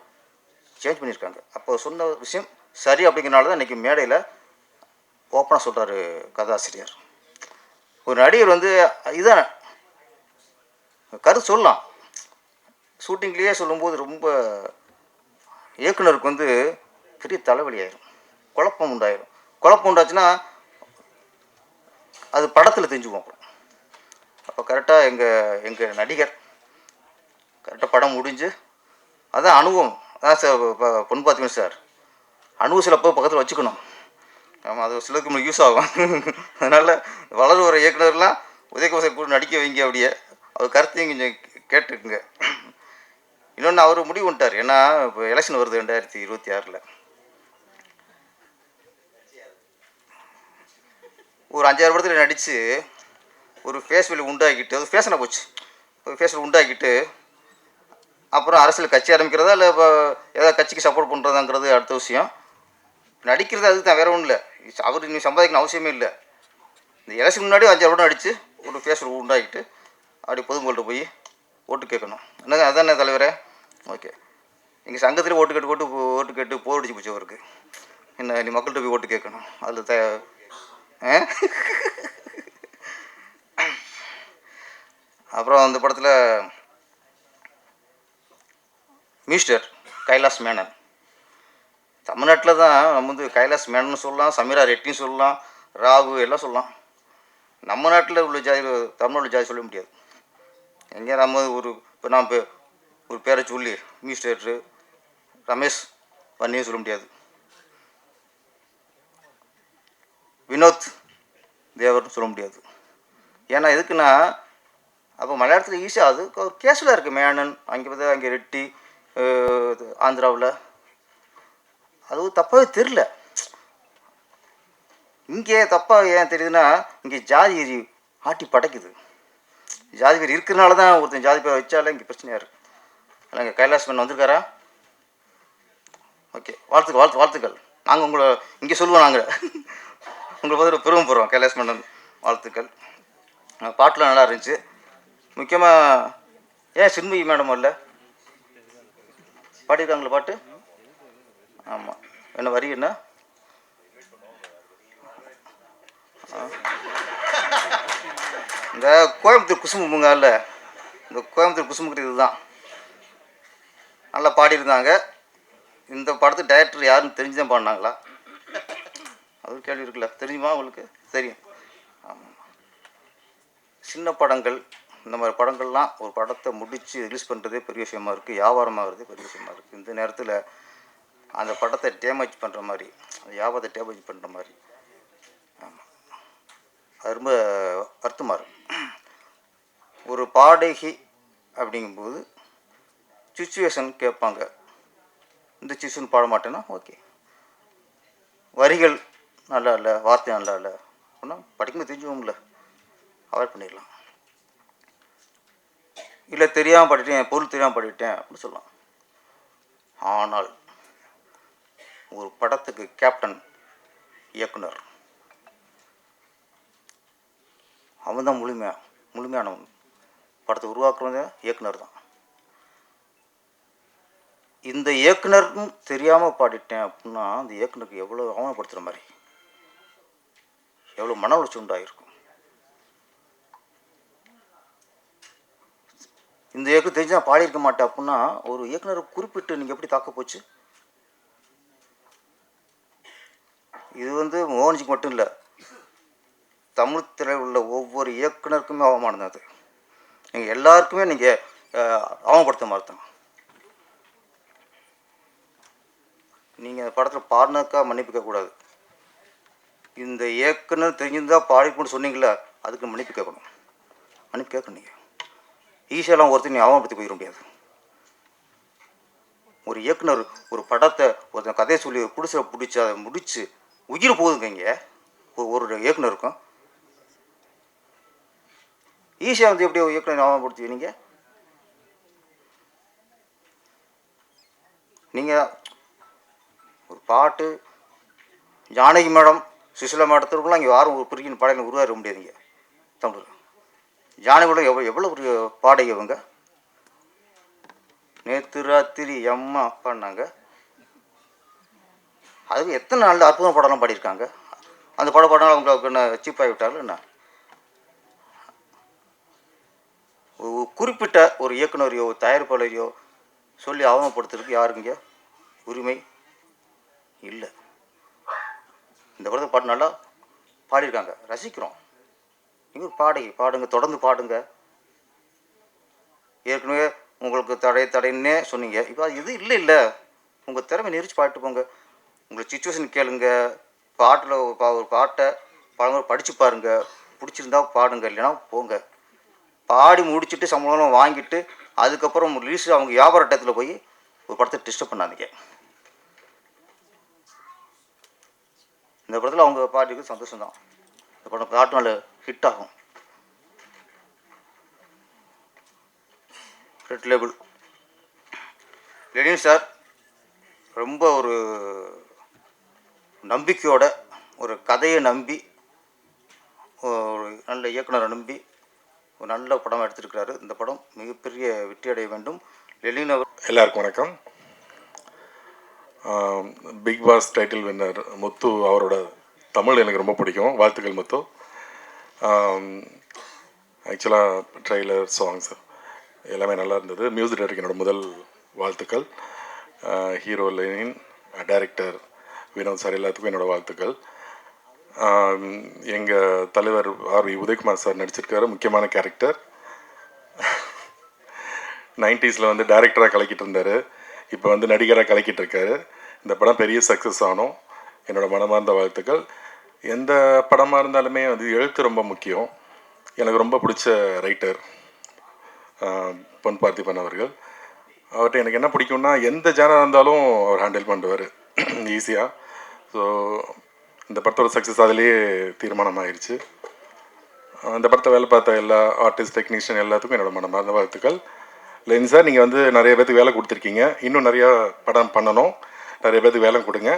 F: சேஞ்ச் பண்ணியிருக்காங்க. அப்போ சொன்ன விஷயம் சரி அப்படிங்கிறனால தான் இன்றைக்கி மேடையில் ஓப்பனாக சொல்கிறாரு கதாசிரியர். ஒரு நடிகர் வந்து இதான் கருத்து சொல்லலாம். ஷூட்டிங்லேயே சொல்லும்போது ரொம்ப இயக்குனருக்கு வந்து பெரிய தலைவலி ஆயிரும், குழப்பம் உண்டாச்சுன்னா அது படத்தில் தெரிஞ்சுக்குவோம். அப்போ கரெக்டாக எங்கள் நடிகர் கரெக்டாக படம் முடிஞ்சு அதான் அனுபவம். அதான் சார் பொன் பார்த்திபன் சார் அனுபவம் சிலப்போ பக்கத்தில் வச்சுக்கணும். ஆமாம், அது சிலருக்கு நம்மளுக்கு யூஸ் ஆகும். அதனால் வளர வர இயக்குனர்லாம் உதயகுமார் சார் கூட நடிக்க வைங்க. அப்படியே அவர் கருத்தையும் கொஞ்சம் கேட்டுக்குங்க. இன்னொன்று அவர் முடிவு பண்ணிட்டார். ஏன்னா இப்போ எலெக்ஷன் வருது 2026. ஒரு 5-6 படத்தில் நடித்து ஒரு ஃபேஸ் வேல்யூ உண்டாக்கிட்டு, அது ஃபேஷனாக போச்சு, ஒரு ஃபேஸ் உண்டாக்கிட்டு அப்புறம் அரசியல் கட்சி ஆரம்பிக்கிறதா இல்லை இப்போ ஏதாவது கட்சிக்கு சப்போர்ட் பண்ணுறதாங்கிறது அடுத்த விஷயம். நடிக்கிறது அதுக்கு தான், வேறு ஒன்றும் இல்லை. அவர் இன்னும் சம்பாதிக்கணும் அவசியமே இல்லை. இந்த எலெக்ஷன் முன்னாடி 5-6 படம் நடித்து ஒரு ஃபேஸ் உண்டாக்கிட்டு அப்படி பொதுமக்கள்கிட்ட போய் ஓட்டு கேட்கணும். என்னங்க அதானே தலைவரே? ஓகே. எங்கள் சங்கத்தில் ஓட்டு கேட்டு போர் அடிச்சு போச்சு அவருக்கு. என்ன நீ மக்கள்கிட்ட போய் ஓட்டு கேட்கணும், அதில் அப்புறம் அந்த படத்தில் மிஸ்டர் கைலாஷ் மேனன். தமிழ்நாட்டில் தான் நம்ம வந்து கைலாஷ் மேனன் சொல்லலாம், சமீரா ரெட்டின்னு சொல்லலாம், ராகு எல்லாம் சொல்லலாம். நம்ம நாட்டில் உள்ள ஜாதி, தமிழ்நாடு ஜாதி சொல்ல முடியாது. எங்கே நம்ம இப்போ நான் ஒரு பேரை சொல்லி மிஸ்டர் ரமேஷ் வன்னியும் சொல்ல முடியாது, வினோத் தேவர்னு சொல்ல முடியாது. ஏன்னா எதுக்குன்னா அப்போ மலையாளத்தில் ஈஸியாக அது ஒரு கேஷுவலாக இருக்குது. மேனன் அங்கே பார்த்தா அங்கே ரெட்டி ஆந்திராவில் அது தப்பாகவே தெரில. இங்கே தப்பாக ஏன் தெரியுதுன்னா இங்கே ஜாதி வெறி ஆட்டி படைக்குது. ஜாதி பேர் இருக்கிறனால தான் ஒருத்தன் ஜாதி பேர் வச்சாலே இங்கே பிரச்சனையாக இருக்குது. இல்லை இங்கே கைலாஷ் மன்னன் வந்திருக்காரா? ஓகே, வாழ்த்துக்கள். நாங்கள் உங்களை இங்கே சொல்லுவோம், நாங்கள் உங்களை பார்த்து பெருமைப்படுறோம். கைலாஷ் மன்னன் வாழ்த்துக்கள். பாட்டெலாம் நல்லா இருந்துச்சு. முக்கியமாக ஏன் சின்மயி மேடம் இல்லை பாடியிருக்காங்களா பாட்டு? ஆமாம், என்ன வரி என்ன? இந்த கோயம்புத்தூர் குசுமுங்க இல்லை, இந்த கோயம்புத்தூர் குசுமுக்கு இதுதான் நல்லா பாடியிருந்தாங்க. இந்த படத்து டைரக்டர் யாருன்னு தெரிஞ்சு தான் பாடினாங்களா? அது கேள்வி இருக்குல்ல, தெரியுமா உங்களுக்கு? தெரியும். ஆமாம், சின்ன படங்கள் இந்த மாதிரி படங்கள்லாம் ஒரு படத்தை முடித்து ரிலீஸ் பண்ணுறதே பெரிய விஷயமா இருக்குது. வியாபாரமாகிறதே பெரிய விஷயமா இருக்குது. இந்த நேரத்தில் அந்த படத்தை டேமேஜ் பண்ணுற மாதிரி, அந்த வியாபாரத்தை டேமேஜ் பண்ணுற மாதிரி, ஆமாம், அது ரொம்ப வருத்தமாக இருக்கும். ஒரு பாடகி அப்படிங்கும்போது சுச்சுவேஷன் கேட்பாங்க. இந்த சுச்சுவேஷன் பாட மாட்டேன்னா ஓகே, வரிகள் நல்லா இல்லை, வார்த்தை நல்லா இல்லை அப்படின்னா படிக்கும்போது தெரிஞ்சுவோம்ல, அவாய்ட் பண்ணிடலாம். இல்லை தெரியாமல் பாடிட்டேன், பொருள் தெரியாமல் பாடிட்டேன் அப்படின்னு சொல்லலாம். ஆனால் ஒரு படத்துக்கு கேப்டன் இயக்குனர் அவன் தான் முழுமையானவன். படத்தை உருவாக்குறவங்க இயக்குனர் தான். இந்த இயக்குனர்னு தெரியாமல் பாடிட்டேன் அப்படின்னா அந்த இயக்குனருக்கு எவ்வளோ அவமானப்படுத்துகிற மாதிரி, எவ்வளோ மன உளைச்சல் உண்டாயிருக்கும். இந்த இயக்குனர் தெரிஞ்சு நான் பாடியிருக்க மாட்டேன் அப்படின்னா ஒரு இயக்குனரை குறிப்பிட்டு நீங்கள் எப்படி தாக்க போச்சு? இது வந்து மோகன்ஜிக்கு மட்டும் இல்லை, தமிழ் திரையில் உள்ள ஒவ்வொரு இயக்குனருக்குமே அவமானம் அது. நீங்கள் எல்லாருக்குமே நீங்கள் அவமானப்படுத்த மாதிரி தான். நீங்கள் அந்த படத்தில் பாடினதுக்காக மன்னிப்பு கேட்கக்கூடாது. இந்த இயக்குனர் தெரிஞ்சிருந்தால் பாடிக்கணும்னு சொன்னீங்களா, அதுக்கு மன்னிப்பு கேட்கணும். மன்னிப்பு கேட்கணும். நீங்கள் ஈஸியெல்லாம் ஒருத்தர் நீ அவமானப்படுத்தி போயிட முடியாது. ஒரு இயக்குனர் ஒரு படத்தை ஒருத்தன் கதையை சொல்லி பிடிச்சி அதை முடித்து உயிர் போகுதுங்க. இங்கே ஒரு இயக்குனருக்கும் ஈஸியாக வந்து எப்படி இயக்குனர் அவமானப்படுத்துவீங்க? நீங்கள் ஒரு பாட்டு ஜானகி மேடம் சுசிலா மேடத்திற்குலாம் இங்கே யாரும் ஒரு பிரிக்கின் பாடகை உருவாக முடியாதுங்க. தமிழில் ஜானகி மேடம் எவ்வளோ ஒரு பாடகை அவங்க. நேற்று ராத்திரி அம்மா பாடினாங்க. அதுக்கு எத்தனை நல்ல அற்புதம் படம்லாம் பாடியிருக்காங்க. அந்த பாடினா அவங்களுக்கு என்ன சீப்பாகி விட்டாலும் என்ன? குறிப்பிட்ட ஒரு இயக்குனரையோ தயாரிப்பாளரையோ சொல்லி அவமானப்படுத்துறதுக்கு யாருங்க உரிமை இல்லை. இந்த படத்தை பாட்டு நல்லா பாடியிருக்காங்க, ரசிக்கிறோம். நீங்கள் பாடகி பாடுங்க, தொடர்ந்து பாடுங்க. ஏற்கனவே உங்களுக்கு தடைன்னே சொன்னீங்க. இப்போ அது இது இல்லை, உங்கள் திறமை நெரிச்சு பாட்டு போங்க. உங்களை சுச்சுவேஷன் கேளுங்க. பாட்டில் ஒரு பாட்டை பழங்க படித்து பாருங்கள். பிடிச்சிருந்தா பாடுங்க, இல்லைன்னா போங்க. பாடி முடிச்சுட்டு சம்பளம் வாங்கிட்டு அதுக்கப்புறம் ரிலீஸ் அவங்க வியாபார டயத்தில் போய் ஒரு படத்தை டிஸ்டர்ப் பண்ணாதீங்க. இந்த படத்தில் அவங்க பாட்டுக்கு சந்தோஷம்தான். இந்த படம் பாட்டு நல்ல ஹிட் ஆகும். ரெட் லேபிள் லெனின் சார் ரொம்ப ஒரு நம்பிக்கையோட ஒரு கதையை நம்பி ஒரு நல்ல இயக்குனரை நம்பி ஒரு நல்ல படம் எடுத்திருக்கிறாரு. இந்த படம் மிகப்பெரிய வெற்றி அடைய வேண்டும். லெனின் அவர்
G: எல்லாருக்கும் வணக்கம். பிக் பாஸ் டைட்டில் வின்னர் முத்து அவரோட தமிழ் எனக்கு ரொம்ப பிடிக்கும். வாழ்த்துக்கள் முத்து. ஆக்சுவலாக ட்ரெய்லர் சாங்ஸ் எல்லாமே நல்லா இருந்தது. மியூசிக் டைரக்டர் என்னோட முதல் வாழ்த்துக்கள். Hero Lenin, director Vinoth sir எல்லாத்துக்கும் என்னோடய வாழ்த்துக்கள். எங்கள் தலைவர் ஆர் உதயகுமார் சார் நடிச்சிருக்காரு, முக்கியமான கேரக்டர். 90s வந்து டைரக்டராக கலக்கிட்டு இருந்தார், இப்போ வந்து நடிகராக கலக்கிட்டு இருக்காரு. இந்த படம் பெரிய சக்ஸஸ் ஆனோம். என்னோடய மனமார்ந்த வாழ்த்துக்கள். எந்த படமாக இருந்தாலுமே வந்து எழுத்து ரொம்ப முக்கியம். எனக்கு ரொம்ப பிடிச்ச ரைட்டர் பொன் பார்த்திபன் அவர்கள். அவர்கிட்ட எனக்கு என்ன பிடிக்கும்னா எந்த ஜானர் இருந்தாலும் அவர் ஹேண்டில் பண்ணுவார் ஈஸியாக. ஸோ இந்த படத்தோட சக்ஸஸ் அதிலேயே தீர்மானம் ஆயிடுச்சு. இந்த படத்தை வேலை பார்த்த எல்லா ஆர்டிஸ்ட் டெக்னீஷியன் எல்லாத்துக்கும் என்னோட மனமார்ந்த வாழ்த்துக்கள். லெனின் சார், நீங்கள் வந்து நிறைய பேருக்கு வேலை கொடுத்துருக்கீங்க, இன்னும் நிறையா படம் பண்ணணும், நிறைய பேருக்கு வேலை கொடுங்க,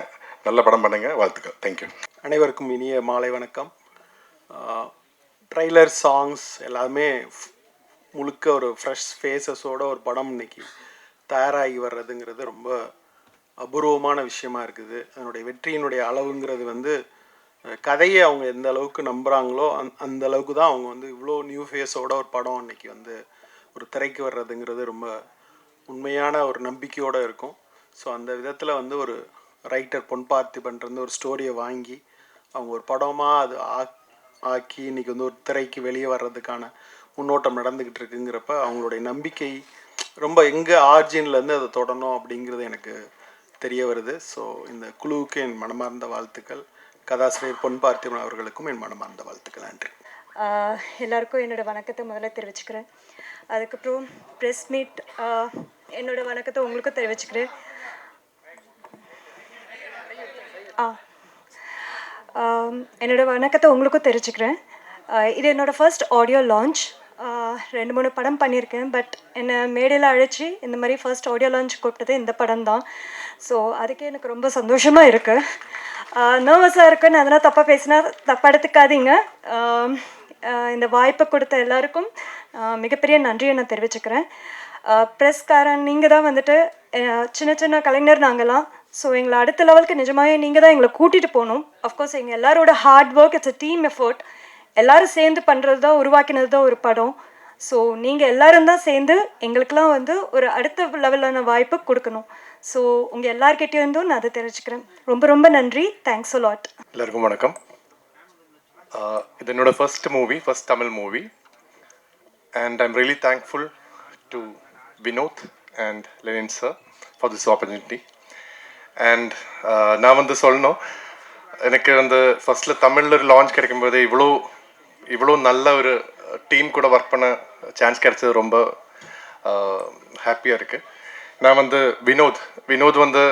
G: நல்ல படம் பண்ணுங்கள், வாழ்த்துக்கள். தேங்க்யூ.
H: அனைவருக்கும் இனிய மாலை வணக்கம். ட்ரைலர் சாங்ஸ் எல்லாமே முழுக்க ஒரு ஃப்ரெஷ் ஃபேஸஸோட ஒரு படம் இன்னைக்கு தயாராகி வர்றதுங்கிறது ரொம்ப அபூர்வமான விஷயமா இருக்குது. அதனுடைய வெற்றியினுடைய அளவுங்கிறது வந்து கதையை அவங்க எந்த அளவுக்கு நம்புகிறாங்களோ அந்த அளவுக்கு தான் அவங்க வந்து இவ்வளோ நியூ ஃபேஸோட ஒரு படம் இன்னைக்கு வந்து ஒரு திரைக்கு வர்றதுங்கிறது ரொம்ப உண்மையான ஒரு நம்பிக்கையோடு இருக்கும். ஸோ அந்த விதத்தில் வந்து ஒரு ரைட்டர் பொன் பார்த்திபன் ஒரு ஸ்டோரியை வாங்கி அவங்க ஒரு படமாக அது ஆக்கி இன்றைக்கி வந்து ஒரு திரைக்கு வெளியே வர்றதுக்கான முன்னோட்டம் நடந்துக்கிட்டு இருக்குங்கிறப்ப அவங்களுடைய நம்பிக்கை ரொம்ப எங்கே ஆர்ஜின்லேருந்து அதை தொடணும் அப்படிங்கிறது எனக்கு தெரிய வருது. ஸோ இந்த குழுவுக்கு என் மனமார்ந்த வாழ்த்துக்கள். கதாசிரியர் பொன் பார்த்திபன் அவர்களுக்கும் என் மனமார்ந்த வாழ்த்துக்கள். நன்றி.
I: எல்லாருக்கும் என்னோடய வணக்கத்தை முதல்ல தெரிவிச்சுக்கிறேன். அதுக்கப்புறம் ப்ரெஸ் மீட் என்னோடய வணக்கத்தை உங்களுக்கும் தெரிவிச்சுக்கிறேன். என்னோடய வணக்கத்தை உங்களுக்கும் தெரிவிச்சுக்கிறேன். இது என்னோடய ஃபர்ஸ்ட் ஆடியோ லான்ச். 2-3 படம் பண்ணியிருக்கேன். பட் என்னை மேடையில் அழைச்சி இந்த மாதிரி ஃபர்ஸ்ட் ஆடியோ லான்ச் கூப்பிட்டது இந்த படம் தான். ஸோ அதுக்கே எனக்கு ரொம்ப சந்தோஷமாக இருக்குது. நர்வஸாக இருக்குன்னு அதெல்லாம் தப்பாக பேசினா தப்பாக எடுத்துக்காதீங்க. இந்த வாய்ப்பை கொடுத்த எல்லாருக்கும் மிகப்பெரிய நன்றியை நான் தெரிவிச்சுக்கிறேன். ப்ரெஸ்காரன் நீங்கள் தான் வந்துட்டு சின்ன சின்ன கலைஞர் நாங்களாம். ஸோ எங்களை அடுத்த லெவலுக்கு நிஜமாகவே நீங்கள் தான் எங்களை கூட்டிகிட்டு போகணும். அஃப்கோர்ஸ் எங்கள் எல்லாரோட hard work, it's a team effort. எல்லோரும் சேர்ந்து பண்ணுறது தான், உருவாக்கினது தான் ஒரு படம். ஸோ நீங்கள் எல்லோரும் தான் சேர்ந்து எங்களுக்கெல்லாம் வந்து ஒரு அடுத்த லெவலான வாய்ப்பு கொடுக்கணும். ஸோ உங்கள் எல்லார்கிட்டையும் இருந்தும் நான் அதை தெரிவிச்சுக்கிறேன். ரொம்ப ரொம்ப நன்றி. Thanks a lot.
J: எல்லாருக்கும் வணக்கம். இது என்னோட first Tamil movie. And I'm really thankful to Vinoth and Lenin sir for this opportunity. And நான் வந்து சொல்லணும், எனக்கு வந்து ஃபஸ்ட்டில் தமிழில் லான்ச் கிடைக்கும்போது இவ்வளோ நல்ல ஒரு டீம் கூட ஒர்க் பண்ண சான்ஸ் கிடைச்சது ரொம்ப ஹாப்பியாக இருக்குது. நான் வந்து வினோத் வந்து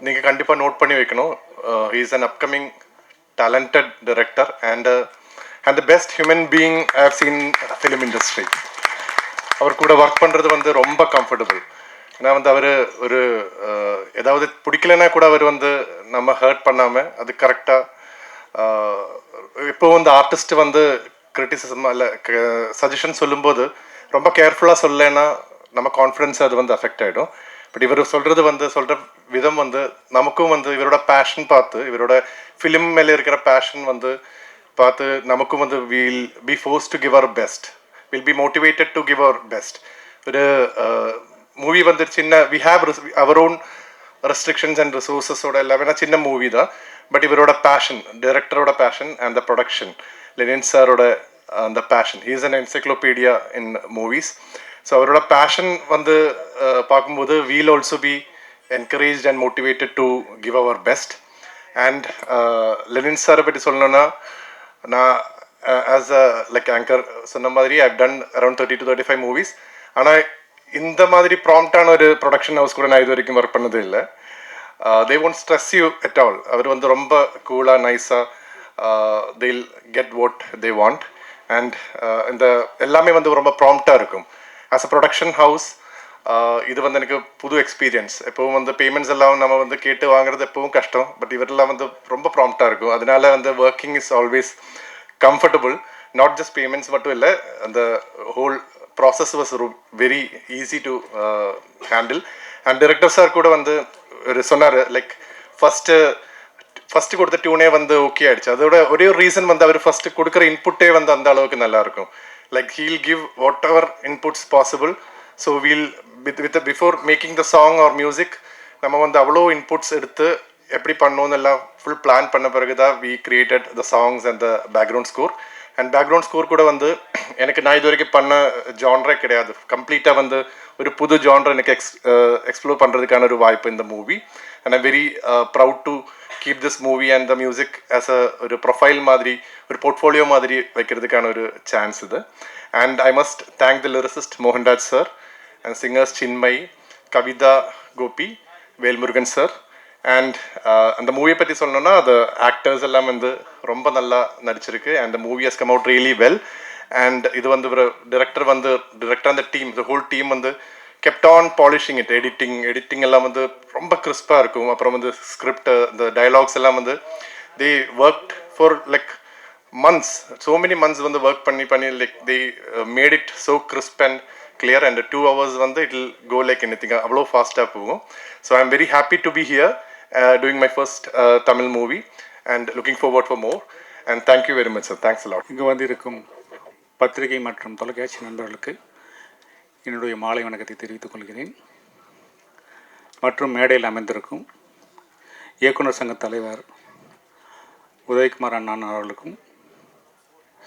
J: நீங்கள் கண்டிப்பாக நோட் பண்ணி வைக்கணும். He is an upcoming talented director and the best human being I have seen film industry. அவர் கூட ஒர்க் பண்ணுறது வந்து ரொம்ப கம்ஃபர்டபுள். ஏன்னா வந்து அவர் ஒரு ஏதாவது பிடிக்கலன்னா கூட அவர் வந்து நம்ம ஹர்ட் பண்ணாமல் அது கரெக்டாக இப்போ வந்து ஆர்டிஸ்ட் வந்து கிரிட்டிசிசம் இல்லை சஜஷன் சொல்லும்போது ரொம்ப கேர்ஃபுல்லாக சொல்லலைன்னா நம்ம கான்ஃபிடன்ஸ் அது வந்து அஃபெக்ட் ஆகிடும். பட் இவர் சொல்கிற விதம் வந்து நமக்கும் வந்து இவரோட பேஷன் பார்த்து, இவரோட ஃபிலிம் மேலே இருக்கிற பேஷன் வந்து பார்த்து நமக்கும் வந்து will be force to give our best, will be motivated to give our best. ஒரு மூவி வந்து we have our own restrictions and ரிசோர்ஸஸோட எல்லாமே சின்ன மூவி தான். பட் இவரோட பேஷன், டைரக்டரோட passion and the production, Lenin சாரோட அந்த passion, he is an encyclopedia in movies. So அவரோட பேஷன் வந்து பார்க்கும்போது we'll also be encourage and motivated to give our best. And Lenin சாரை பற்றி சொல்லணும்னா, நான் ஆஸ் அ லைக் ஆங்கர் சொன்ன மாதிரி I've done around 30 to 35 movies. ஆனால் இந்த மாதிரி ப்ராம்ப்டான ஒரு ப்ரொடக்ஷன் ஹவுஸ் கூட நான் இது வரைக்கும் ஒர்க் பண்ணது இல்லை. They won't stress you at all. அவர் வந்து ரொம்ப கூலாக நைஸாக they'll get what they want. And இந்த எல்லாமே வந்து ரொம்ப ப்ராம்ப்டாக இருக்கும். ஆஸ் அ ப்ரொடக்ஷன் ஹவுஸ் இது வந்து எனக்கு புது எக்ஸ்பீரியன்ஸ். எப்போவும் வந்து பேமெண்ட்ஸ் எல்லாம் நம்ம வந்து கேட்டு வாங்குறது எப்பவும் கஷ்டம். பட் இவரெல்லாம் வந்து ரொம்ப ப்ராம்ப்டாக இருக்கும். அதனால வந்து working is always comfortable. Not just payments மட்டும் இல்லை, அந்த whole process was very easy to handle. And director sir கூட வந்து ஒரு சொன்னார், லைக் ஃபஸ்ட்டு கொடுத்த டியூனே வந்து ஓகே ஆகிடுச்சு. அதோட ஒரே ஒரு ரீசன் வந்து அவர் ஃபஸ்ட்டு கொடுக்குற இன்புட்டே வந்து அந்த அளவுக்கு நல்லாயிருக்கும். Like he'll give whatever inputs possible. So we'll before making the song or music நம்ம வந்து அவ்வளோ இன்புட்ஸ் எடுத்து எப்படி பண்ணணும்னு எல்லாம் ஃபுல் பிளான் பண்ண பிறகு தான் we created the songs and the background score. And background score கூட வந்து நான் இது வரைக்கும் பண்ண ஜான்ரே கிடையாது. கம்ப்ளீட்டாக வந்து ஒரு புது ஜான்ரை எனக்கு எக்ஸ்ப்ளோர் பண்ணுறதுக்கான ஒரு வாய்ப்பு இந்த movie. And I'm very proud to keep this movie and the music as ஒரு ப்ரொஃபைல் மாதிரி ஒரு போர்ட்ஃபோலியோ மாதிரி வைக்கிறதுக்கான ஒரு சான்ஸ் இது. And I must thank the lyricist Mohanraj sir and singers Chinmayi, Kavitha Gopi, Velmurugan sir. And அந்த மூவியை பற்றி சொல்லணும்னா அது ஆக்டர்ஸ் எல்லாம் வந்து ரொம்ப நல்லா நடிச்சிருக்கு. And the movie has come out really well. And இது வந்து ஒரு டிரெக்டர் அந்த டீம், த ஹோல் டீம் வந்து kept on polishing it. Editing எல்லாம் வந்து ரொம்ப கிறிஸ்பாக இருக்கும். அப்புறம் வந்து ஸ்கிரிப்ட், இந்த டயலாக்ஸ் எல்லாம் வந்து தே work for like months, so many months வந்து ஒர்க் பண்ணி like they made it so crisp and clear, and 2 hours வந்து it will go like anything. அவ்வளோ ஃபாஸ்ட்டாக போகும். So I am very happy to be here doing my first Tamil movie and looking forward for more, and thank you very much sir. Thanks a lot.
E: இங்கே வந்திருக்கும் பத்திரிகை மற்றும் தொலைக்காட்சி நண்பர்களுக்கு என்னுடைய மாலை வணக்கத்தை தெரிவித்துக் கொள்கிறேன். மற்றும் மேடையில் அமைந்திருக்கும் இயக்குனர் சங்க தலைவர் உதயகுமார் அண்ணன் அவர்களுக்கும்,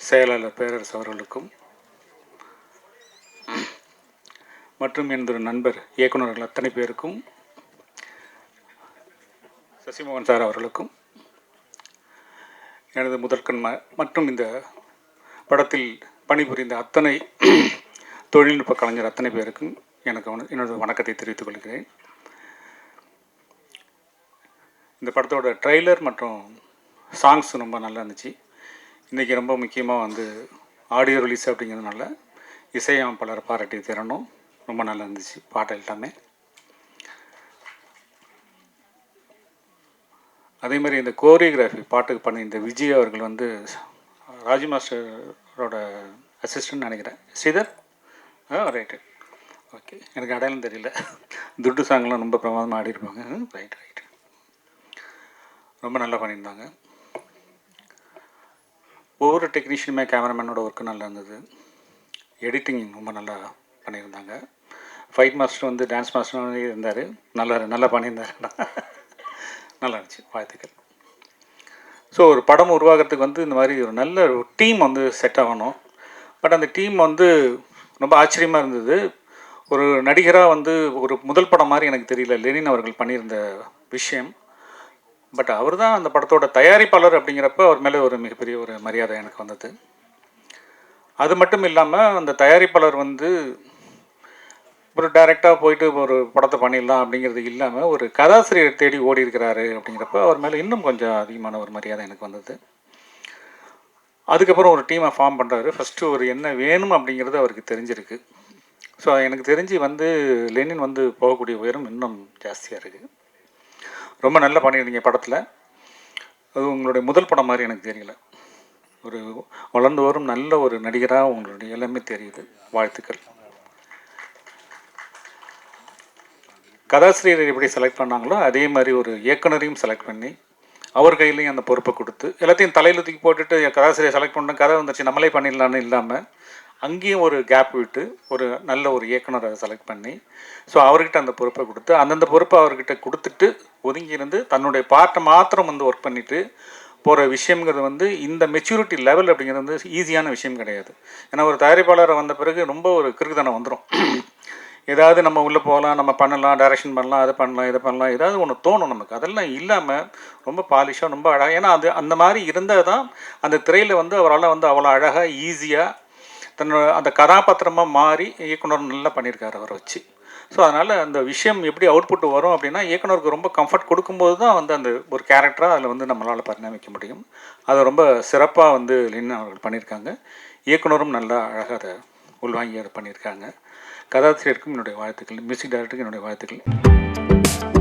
E: செயலாளர் பேரரசு அவர்களுக்கும், மற்றும் எனது நண்பர் இயக்குநர்கள் அத்தனை பேருக்கும், சசிமோகன் சார் அவர்களுக்கும், எனது முதற்கண் மற்றும் இந்த படத்தில் பணிபுரிந்த அத்தனை தொழில்நுட்ப கலைஞர் அத்தனை பேருக்கும் எனது வணக்கத்தை தெரிவித்துக் கொள்கிறேன். இந்த படத்தோட ட்ரெய்லர் மற்றும் சாங்ஸ் ரொம்ப நல்லா இருந்துச்சு. இன்றைக்கி ரொம்ப முக்கியமாக வந்து ஆடியோ ரிலீஸ் அப்படிங்கிறதுனால இசையமைப்பாளர் பாராட்டி தரணும். ரொம்ப நல்லா இருந்துச்சு பாட்டு எல்லாமே. அதே மாதிரி இந்த கோரியோகிராஃபி பாட்டுக்கு பண்ணி இந்த விஜய் அவர்கள் வந்து ராஜு மாஸ்டரோட அசிஸ்டன்ட் நினைக்கிறேன். ஸ்ரீதர் ரைட்டு, ஓகே, எனக்கு அடையாளம் தெரியல. துட்டு சாங்லாம் ரொம்ப பிரமாதமாக ஆடிருப்பாங்க. ரைட், ரொம்ப நல்லா பண்ணியிருந்தாங்க. ஒவ்வொரு டெக்னீஷியனுமே கேமராமேனோட ஒர்க்கு நல்லா இருந்தது. எடிட்டிங் ரொம்ப நல்லா பண்ணியிருந்தாங்க. ஃபைட் மாஸ்டர் வந்து டான்ஸ் மாஸ்டர் இருந்தார், நல்லா பண்ணியிருந்தார். நல்லா இருந்துச்சு. வாழ்த்துக்கள். ஸோ ஒரு படம் உருவாகிறதுக்கு வந்து இந்த மாதிரி ஒரு நல்ல ஒரு டீம் வந்து செட் ஆகணும். பட் அந்த டீம் வந்து ரொம்ப ஆச்சரியமாக இருந்தது. ஒரு நடிகராக வந்து ஒரு முதல் படம் மாதிரி எனக்கு தெரியல லெனின் அவர்கள் பண்ணியிருந்த விஷயம். பட் அவர் தான் அந்த படத்தோட தயாரிப்பாளர் அப்படிங்கிறப்ப அவர் மேலே ஒரு மிகப்பெரிய ஒரு மரியாதை எனக்கு வந்தது. அது மட்டும் இல்லாமல் அந்த தயாரிப்பாளர் வந்து ஒரு டைரெக்டாக போயிட்டு ஒரு படத்தை பண்ணிடலாம் அப்படிங்கிறது இல்லாமல் ஒரு கதாசிரியர் தேடி ஓடி இருக்கிறாரு அப்படிங்கிறப்ப அவர் மேலே இன்னும் கொஞ்சம் அதிகமான ஒரு மரியாதை எனக்கு வந்தது. அதுக்கப்புறம் ஒரு டீமை ஃபார்ம் பண்ணுறாரு. ஃபஸ்ட்டு ஒரு என்ன வேணும் அப்படிங்கிறது அவருக்கு தெரிஞ்சிருக்கு. ஸோ எனக்கு தெரிஞ்சு வந்து லெனின் வந்து போகக்கூடிய உயரம் இன்னும் ஜாஸ்தியாக இருக்குது. ரொம்ப நல்லா பண்ணியிருந்தீங்க படத்தில். அது உங்களுடைய முதல் படம் மாதிரி எனக்கு தெரியல. ஒரு வளர்ந்து வரும் நல்ல ஒரு நடிகராக உங்களுடைய எல்லாமே தெரியுது. வாழ்த்துக்கள். கதாசிரியர் எப்படி செலக்ட் பண்ணாங்களோ அதே மாதிரி ஒரு இயக்குனரையும் செலக்ட் பண்ணி அவர் கையிலையும் அந்த பொறுப்பை கொடுத்து எல்லாத்தையும் தலையில் தூக்கி போட்டுட்டு கதாசிரியர் செலக்ட் பண்ண கதை வந்துச்சு நம்மளே பண்ணிடலான்னு இல்லாமல் அங்கேயும் ஒரு கேப் விட்டு ஒரு நல்ல ஒரு இயக்குனரை செலக்ட் பண்ணி ஸோ அவர்கிட்ட அந்த பொறுப்பை கொடுத்து அந்தந்த பொறுப்பை அவர்கிட்ட கொடுத்துட்டு ஒதுங்கி இருந்து தன்னுடைய பார்ட்டை மாத்திரம் வந்து ஒர்க் பண்ணிவிட்டு போகிற விஷயங்கிறது வந்து இந்த மெச்சூரிட்டி லெவல் அப்படிங்கிறது வந்து ஈஸியான விஷயம் கிடையாது. ஏன்னா ஒரு தயாரிப்பாளரை வந்த பிறகு ரொம்ப ஒரு கிறுக்குத்தனம் வந்துடும். ஏதாவது நம்ம உள்ளே போகலாம், நம்ம பண்ணலாம், டைரக்ஷன் பண்ணலாம், அதை பண்ணலாம், இதை பண்ணலாம், ஏதாவது ஒன்று தோணும் நமக்கு. அதெல்லாம் இல்லாமல் ரொம்ப பாலிஷாக ரொம்ப அழகாக, ஏன்னா அது அந்த மாதிரி இருந்தால் தான் அந்த திரையில் வந்து அவரால் வந்து அவ்வளோ அழகாக ஈஸியாக தன்னோட அந்த கதாபாத்திரமாக மாறி இயக்குனர் நல்லா பண்ணியிருக்காரு அவரை வச்சு. ஸோ அதனால் அந்த விஷயம் எப்படி அவுட்புட் வரும் அப்படின்னா இயக்குனருக்கு ரொம்ப கம்ஃபர்ட் கொடுக்கும்போது தான் வந்து அந்த ஒரு கேரக்டராக அதில் வந்து நம்மளால் பரிணாமிக்க முடியும். அதை ரொம்ப சிறப்பாக வந்து லெனின் அவர்கள் பண்ணியிருக்காங்க. இயக்குனரும் நல்லா அழகாக அதை உள்வாங்கி அதை பண்ணியிருக்காங்க. கதாசிரியருக்கும் என்னுடைய வாழ்த்துக்கள், மியூசிக் டைரக்டருக்கும் என்னுடைய வாழ்த்துக்கள்.